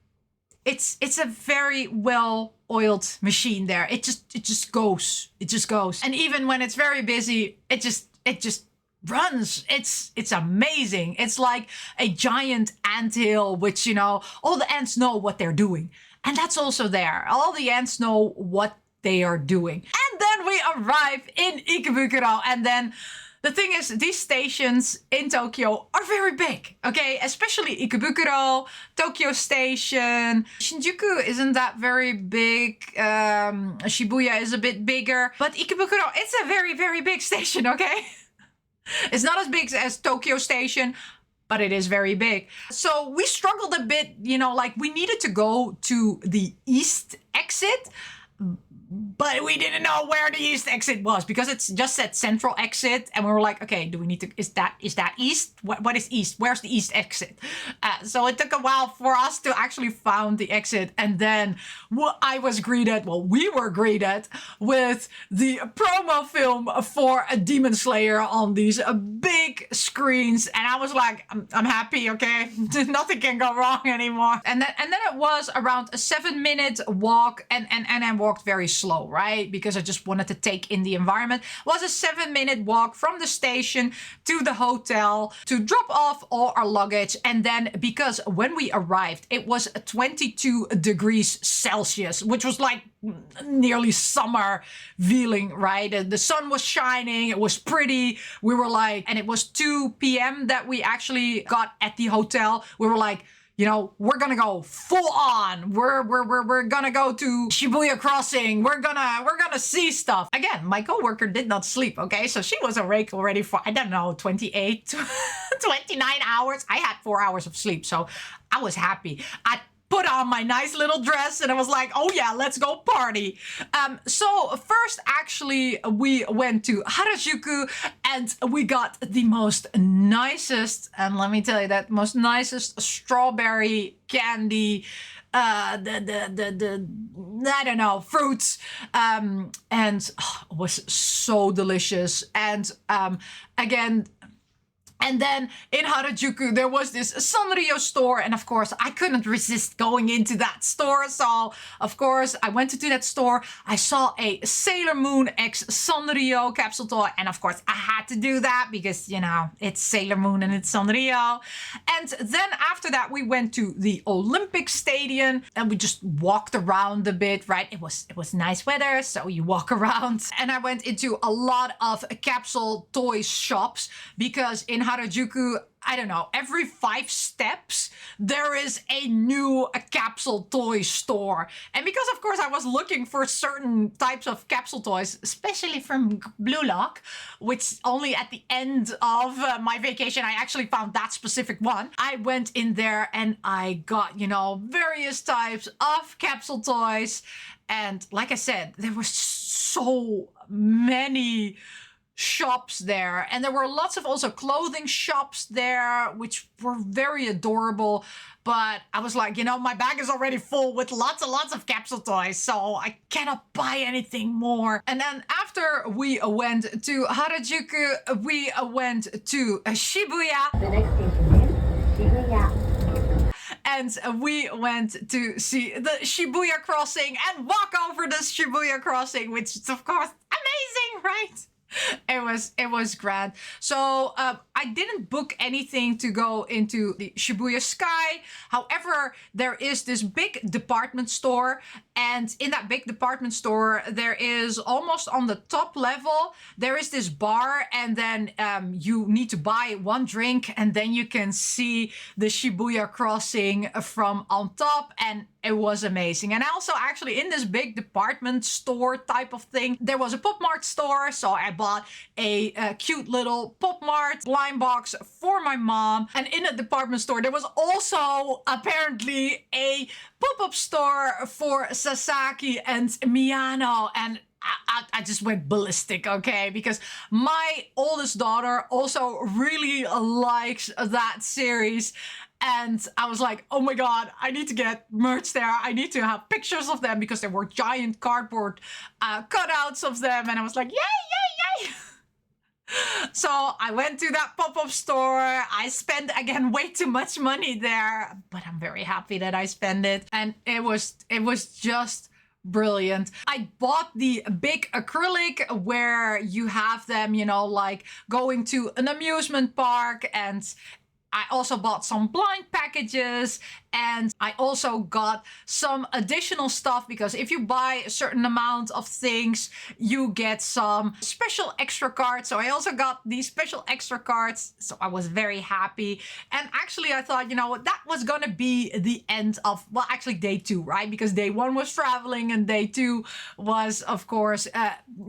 It's a very well-oiled machine there. It just goes. It just goes. And even when it's very busy, it just runs. It's amazing. It's like a giant anthill, which, you know, all the ants know what they're doing. And that's also there. All the ants know what they are doing. And then we arrive in Ikebukuro. And then the thing is, these stations in Tokyo are very big, okay? Especially Ikebukuro, Tokyo Station. Shinjuku isn't that very big. Shibuya is a bit bigger. But Ikebukuro, it's a very, very big station, okay? It's not as big as Tokyo Station, but it is very big. So we struggled a bit, you know, like we needed to go to the east exit, but we didn't know where the east exit was, because it's just said central exit, and we were like, okay, do we need to, is that east? What is east? Where's the east exit? So it took a while for us to actually find the exit, and then we were greeted with the promo film for a Demon Slayer on these big screens, and I was like, I'm happy, okay? Nothing can go wrong anymore. And then it was around a 7-minute walk, and I walked very slow, right? Because I just wanted to take in the environment. It was a 7-minute walk from the station to the hotel to drop off all our luggage. And then, because when we arrived, it was 22 degrees Celsius, which was like nearly summer feeling, right? The sun was shining, it was pretty. We were like, and it was 2 p.m. that we actually got at the hotel. We were like, you know, we're gonna go full on. We're gonna go to Shibuya Crossing. We're gonna see stuff. Again, my coworker did not sleep, okay? So she was awake already for, I don't know, 28, 29 hours. I had 4 hours of sleep, so I was happy. I put on my nice little dress and I was like, oh yeah, let's go party. So first, actually, we went to Harajuku and we got the most nicest, and let me tell you, that most nicest strawberry candy, I don't know, fruits, and it was so delicious. And again, and then in Harajuku, there was this Sanrio store. And of course, I couldn't resist going into that store. So, of course, I went into that store. I saw a Sailor Moon X Sanrio capsule toy. And of course, I had to do that because, you know, it's Sailor Moon and it's Sanrio. And then after that, we went to the Olympic Stadium and we just walked around a bit, right? It was nice weather, so you walk around. And I went into a lot of capsule toy shops because in Harajuku, I don't know, every 5 steps, there is a new capsule toy store. And because, of course, I was looking for certain types of capsule toys, especially from Blue Lock, which only at the end of my vacation, I actually found that specific one. I went in there and I got, you know, various types of capsule toys. And like I said, there were so many shops there, and there were lots of also clothing shops there, which were very adorable. But I was like, you know, my bag is already full with lots and lots of capsule toys, so I cannot buy anything more. And then after we went to Harajuku, we went to Shibuya. The next station is Shibuya. And we went to see the Shibuya crossing and walk over the Shibuya crossing, which is of course amazing, right? It was grand. So I didn't book anything to go into the Shibuya Sky. However, there is this big department store, and in that big department store, there is almost on the top level, there is this bar, and then you need to buy one drink, and then you can see the Shibuya crossing from on top, and it was amazing. And also actually in this big department store type of thing, there was a Pop Mart store. So I bought a cute little Pop Mart blind box for my mom. And in a department store, there was also apparently a pop-up store for Sasaki and Miyano. And I just went ballistic, okay? Because my oldest daughter also really likes that series. And I was like, oh my God, I need to get merch there. I need to have pictures of them because there were giant cardboard cutouts of them. And I was like, yay, yay, yay. So I went to that pop-up store. I spent, again, way too much money there. But I'm very happy that I spent it. And it was just brilliant. I bought the big acrylic where you have them, you know, like going to an amusement park, and I also bought some blind packages, and I also got some additional stuff because if you buy a certain amount of things, you get some special extra cards. So I also got these special extra cards. So I was very happy. And actually I thought, you know, that was going to be the end of, well, actually day 2, right? Because day 1 was traveling and day 2 was, of course,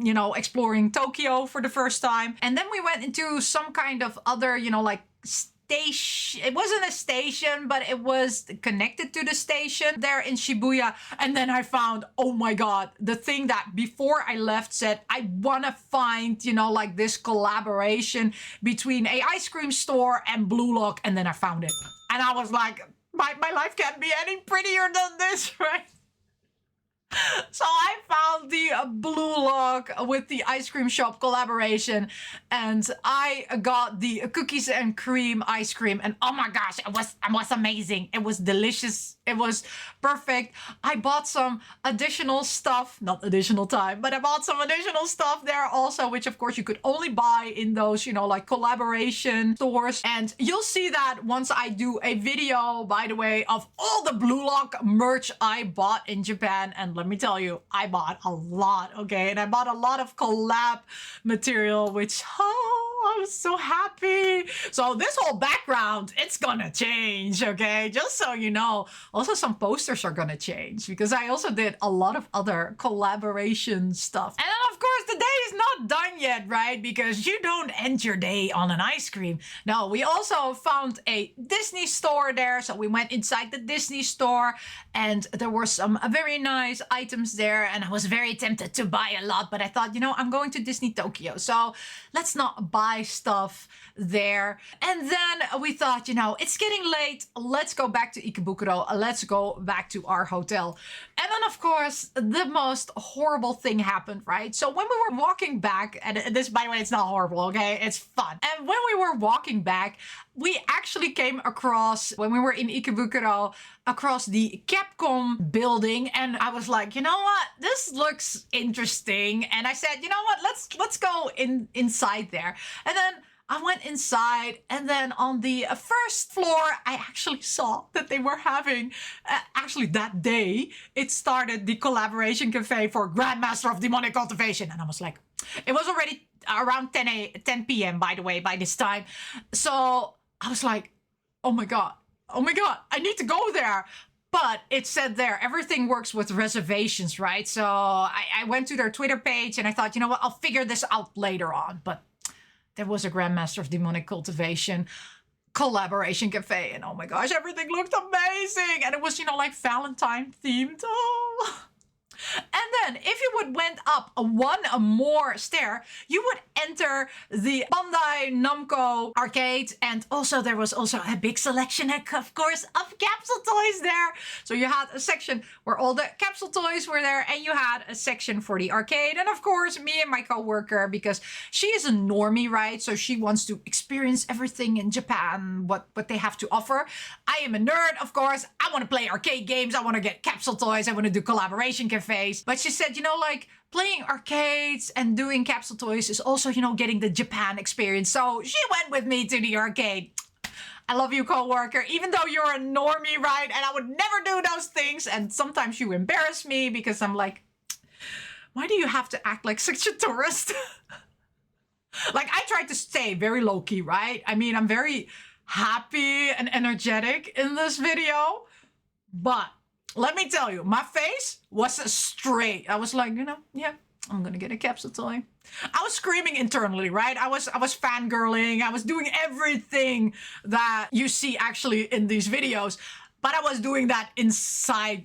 you know, exploring Tokyo for the first time. And then we went into some kind of other, you know, like station. It wasn't a station, but it was connected to the station there in Shibuya. And then I found, oh my God, the thing that before I left said, I want to find, you know, like this collaboration between a ice cream store and Blue Lock. And then I found it. And I was like, my life can't be any prettier than this, right? So I found the Blue Lock with the ice cream shop collaboration, and I got the cookies and cream ice cream, and oh my gosh, it was amazing. It was delicious. It was perfect. I bought some additional stuff, not additional time, but I bought some additional stuff there also, which of course you could only buy in those, you know, like collaboration stores. And you'll see that once I do a video, by the way, of all the Blue Lock merch I bought in Japan. And let me tell you, I bought a lot, okay? And I bought a lot of collab material, which, oh, I was so happy. So this whole background, it's gonna change, okay? Just so you know. Also, some posters are gonna change because I also did a lot of other collaboration stuff. And then, of course, the day is not done yet, right? Because you don't end your day on an ice cream. No, we also found a Disney store there. So we went inside the Disney store and there were some very nice items there. And I was very tempted to buy a lot, but I thought, you know, I'm going to Disney Tokyo, so let's not buy stuff there. And then we thought, you know, it's getting late. Let's go back to Ikebukuro. Let's go back to our hotel. And then, of course, the most horrible thing happened, right? So when we were walking back, and this, by the way, it's not horrible, okay? It's fun. And when we were walking back, we actually came across, when we were in Ikebukuro, across the Capcom building. And I was like, you know what? This looks interesting. And I said, you know what? Let's go inside there. And then I went inside, and then on the first floor, I actually saw that they were having, actually that day, it started the collaboration cafe for Grandmaster of Demonic Cultivation. And I was like, it was already around 10 p.m., by the way, by this time. So I was like, oh my God, I need to go there. But it said there, everything works with reservations, right? So I went to their Twitter page and I thought, you know what, I'll figure this out later on. But there was a Grandmaster of Demonic Cultivation collaboration cafe. And oh my gosh, everything looked amazing. And it was, you know, like Valentine themed. Oh, And then if you would went up one more stair, you would enter the Bandai Namco arcade. And also there was also a big selection, of course, of capsule toys there. So you had a section where all the capsule toys were there, and you had a section for the arcade. And of course, me and my coworker, because she is a normie, right? So she wants to experience everything in Japan, what they have to offer. I am a nerd, of course. I want to play arcade games. I want to get capsule toys. I want to do collaboration cafes. But she said, you know, like playing arcades and doing capsule toys is also, you know, getting the Japan experience. So she went with me to the arcade. I love you, coworker, even though you're a normie, right? And I would never do those things. And sometimes you embarrass me because I'm like, why do you have to act like such a tourist? Like, I tried to stay very low-key, right? I mean, I'm very happy and energetic in this video. But let me tell you, my face was straight. I was like, you know, yeah, I'm gonna get a capsule toy. I was screaming internally, right? I was fangirling. I was doing everything that you see actually in these videos. But I was doing that inside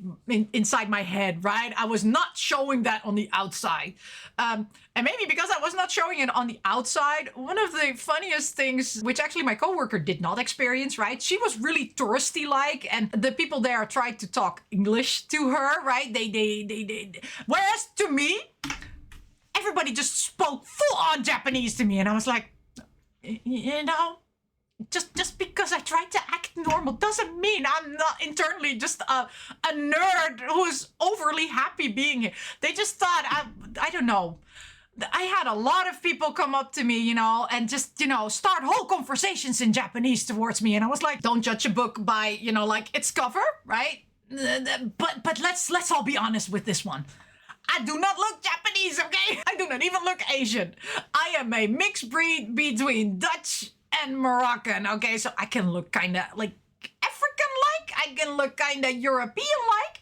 my head, right? I was not showing that on the outside. And maybe because I was not showing it on the outside, one of the funniest things, which actually my coworker did not experience, right? She was really touristy-like, and the people there tried to talk English to her, right? They whereas to me, everybody just spoke full-on Japanese to me, and I was like, you know, just because I tried to act normal doesn't mean I'm not internally just a nerd who's overly happy being here. They just thought, I don't know. I had a lot of people come up to me, you know, and just, you know, start whole conversations in Japanese towards me. And I was like, don't judge a book by, you know, like its cover, right? But let's all be honest with this one. I do not look Japanese, okay? I do not even look Asian. I am a mixed breed between Dutch and Moroccan, okay? So I can look kind of like African-like. I can look kind of European-like.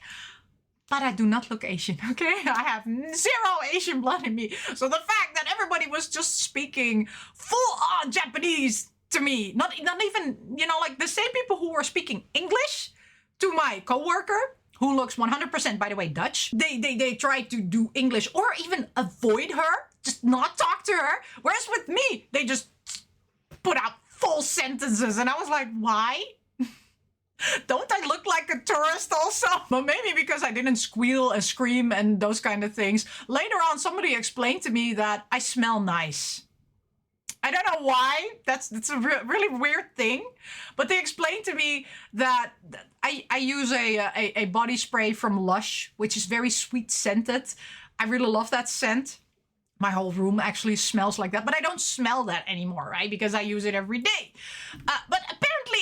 But I do not look Asian, okay? I have zero Asian blood in me. So the fact that everybody was just speaking full-on Japanese to me, not even, you know, like the same people who were speaking English to my coworker, who looks 100%, by the way, Dutch. They tried to do English or even avoid her, just not talk to her. Whereas with me, they just put out full sentences. And I was like, why? Don't I look like a tourist also? But maybe because I didn't squeal and scream and those kind of things. Later on, somebody explained to me that I smell nice. I don't know why. That's a really weird thing. But they explained to me that I use a body spray from Lush, which is very sweet scented. I really love that scent. My whole room actually smells like that, but I don't smell that anymore, right? Because I use it every day. But apparently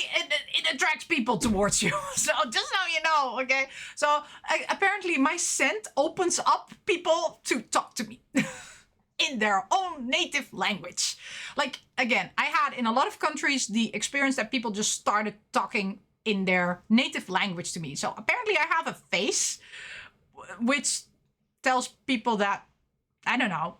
it attracts people towards you. So just so you know, okay? So apparently my scent opens up people to talk to me in their own native language. Like, again, I had in a lot of countries the experience that people just started talking in their native language to me. So apparently I have a face which tells people that, I don't know,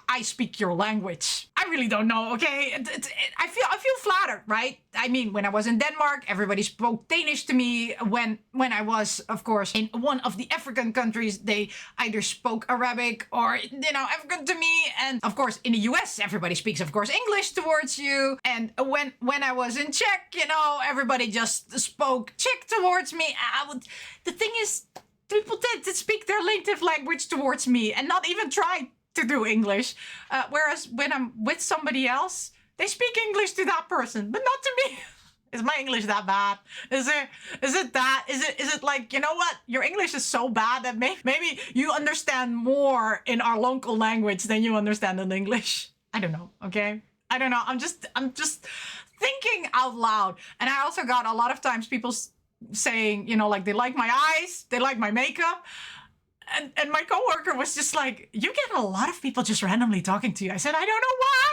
I speak your language. I really don't know, okay? I feel flattered, right? I mean, when I was in Denmark, everybody spoke Danish to me. When I was, of course, in one of the African countries, they either spoke Arabic or, you know, African to me. And of course, in the US, everybody speaks, of course, English towards you. And when I was in Czech, you know, everybody just spoke Czech towards me. The thing is, people tend to speak their native language towards me and not even try to do English, whereas when I'm with somebody else, they speak English to that person, but not to me. Is my English that bad? Is it like, you know what? Your English is so bad that maybe you understand more in our local language than you understand in English. I don't know, okay? I don't know. I'm just thinking out loud. And I also got a lot of times people saying, you know, like they like my eyes, they like my makeup. And my coworker was just like, you get a lot of people just randomly talking to you. I said, I don't know why.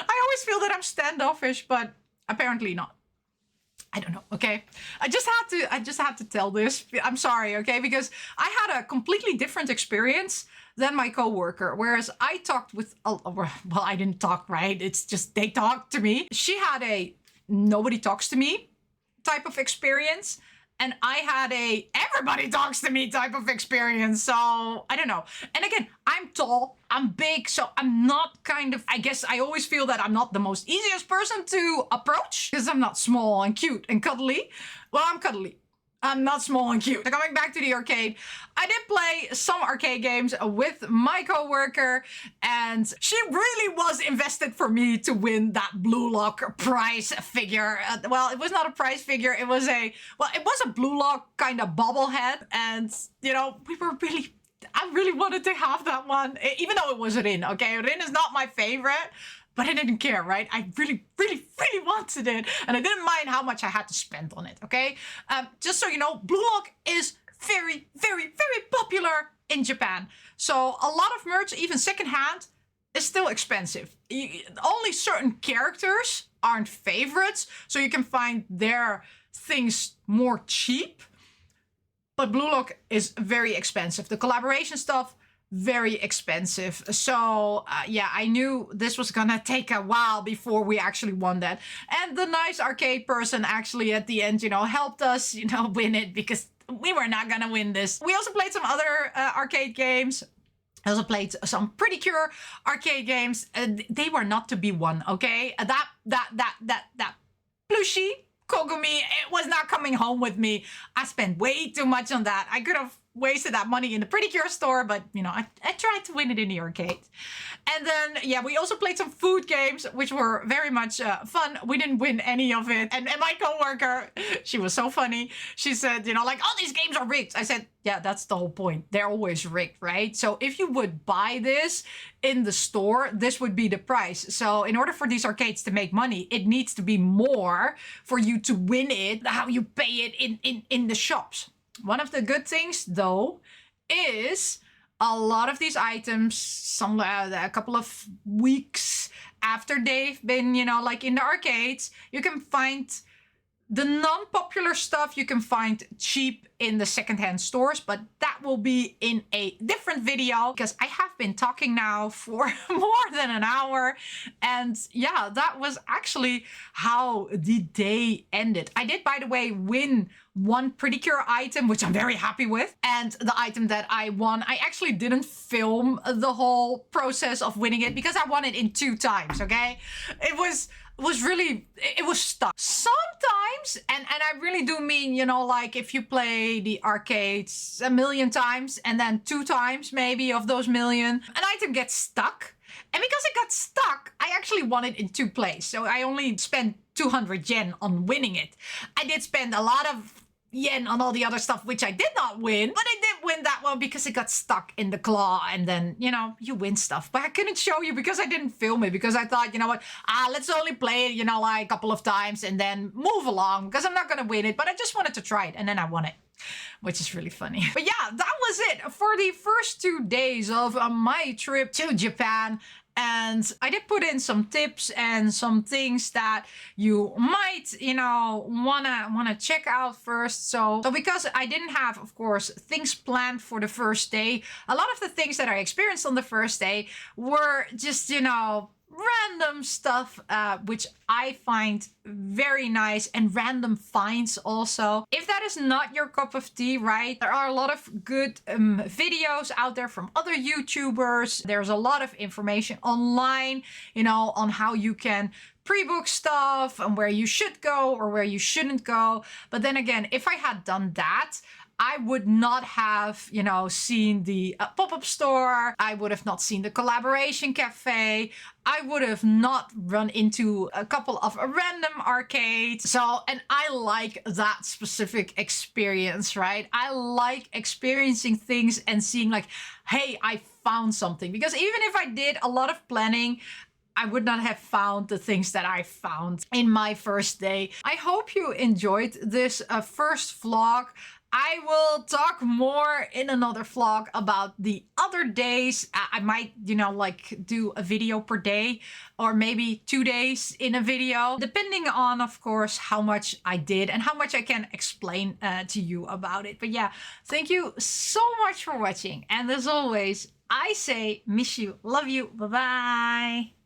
I always feel that I'm standoffish, but apparently not. I don't know, okay? I just had to tell this. I'm sorry, okay? Because I had a completely different experience than my coworker. Whereas I talked with, well, I didn't talk, right? It's just they talked to me. She had a nobody talks to me type of experience. and I had a everybody talks to me type of experience. So I don't know. And again, I'm tall, I'm big, so I'm not kind of, I guess I always feel that I'm not the most easiest person to approach because I'm not small and cute and cuddly. Well, I'm cuddly. I'm not small and cute. So coming back to the arcade, I did play some arcade games with my coworker, and she really was invested for me to win that Blue Lock prize figure. Well, it was not a prize figure. It was a Blue Lock kind of bobblehead, and you know, I really wanted to have that one, even though it was Rin. Okay, Rin is not my favorite. But I didn't care, right? I really, really, really wanted it. And I didn't mind how much I had to spend on it, okay? Just so you know, Blue Lock is very, very, very popular in Japan. So a lot of merch, even secondhand, is still expensive. Only certain characters aren't favorites, so you can find their things more cheap. But Blue Lock is very expensive. The collaboration stuff, very expensive. So yeah, I knew this was gonna take a while before we actually won that. And the nice arcade person actually at the end, you know, helped us, you know, win it, because we were not gonna win this. We also played some other arcade games. I also played some Pretty Cure arcade games. They were not to be won, okay? That plushie Kogumi, it was not coming home with me. I spent way too much on that. I could have wasted that money in the Pretty Cure store, but you know, I tried to win it in the arcade. And then, yeah, we also played some food games, which were very much fun. We didn't win any of it. And my coworker, she was so funny. She said, you know, like, oh, these games are rigged. I said, yeah, that's the whole point. They're always rigged, right? So if you would buy this in the store, this would be the price. So in order for these arcades to make money, it needs to be more for you to win it, how you pay it in the shops. One of the good things, though, is a lot of these items, a couple of weeks after they've been, you know, like in the arcades, you can find the non-popular stuff you can find cheap in the secondhand stores, but that will be in a different video because I have been talking now for more than an hour. And yeah, that was actually how the day ended. I did, by the way, win one Pretty Cure item, which I'm very happy with. And the item that I won, I actually didn't film the whole process of winning it because I won it in 2 times, okay? It was stuck. Sometimes, and I really do mean, you know, like if you play the arcades 1,000,000 times and then 2 times maybe of those 1,000,000, an item gets stuck. And because it got stuck, I actually won it in 2 plays. So I only spent 200 yen on winning it. I did spend a lot of yen on all the other stuff, which I did not win, but I did win that one because it got stuck in the claw, and then, you know, you win stuff. But I couldn't show you because I didn't film it, because I thought, you know what, let's only play it, you know, like a couple of times and then move along, because I'm not gonna win it, but I just wanted to try it, and then I won it, which is really funny. But yeah, that was it for the first 2 days of my trip to Japan. And I did put in some tips and some things that you might, you know, wanna check out first. So because I didn't have, of course, things planned for the first day, a lot of the things that I experienced on the first day were just, you know, random stuff, which I find very nice, and random finds also. If that is not your cup of tea, right? There are a lot of good videos out there from other YouTubers. There's a lot of information online, you know, on how you can pre-book stuff and where you should go or where you shouldn't go. But then again, if I had done that, I would not have, you know, seen the pop-up store. I would have not seen the collaboration cafe. I would have not run into a couple of random arcades. So, and I like that specific experience, right? I like experiencing things and seeing like, hey, I found something. Because even if I did a lot of planning, I would not have found the things that I found in my first day. I hope you enjoyed this first vlog. I will talk more in another vlog about the other days. I might, you know, like do a video per day, or maybe 2 days in a video, depending on, of course, how much I did and how much I can explain to you about it. But yeah, thank you so much for watching. And as always, I say, miss you, love you, bye-bye.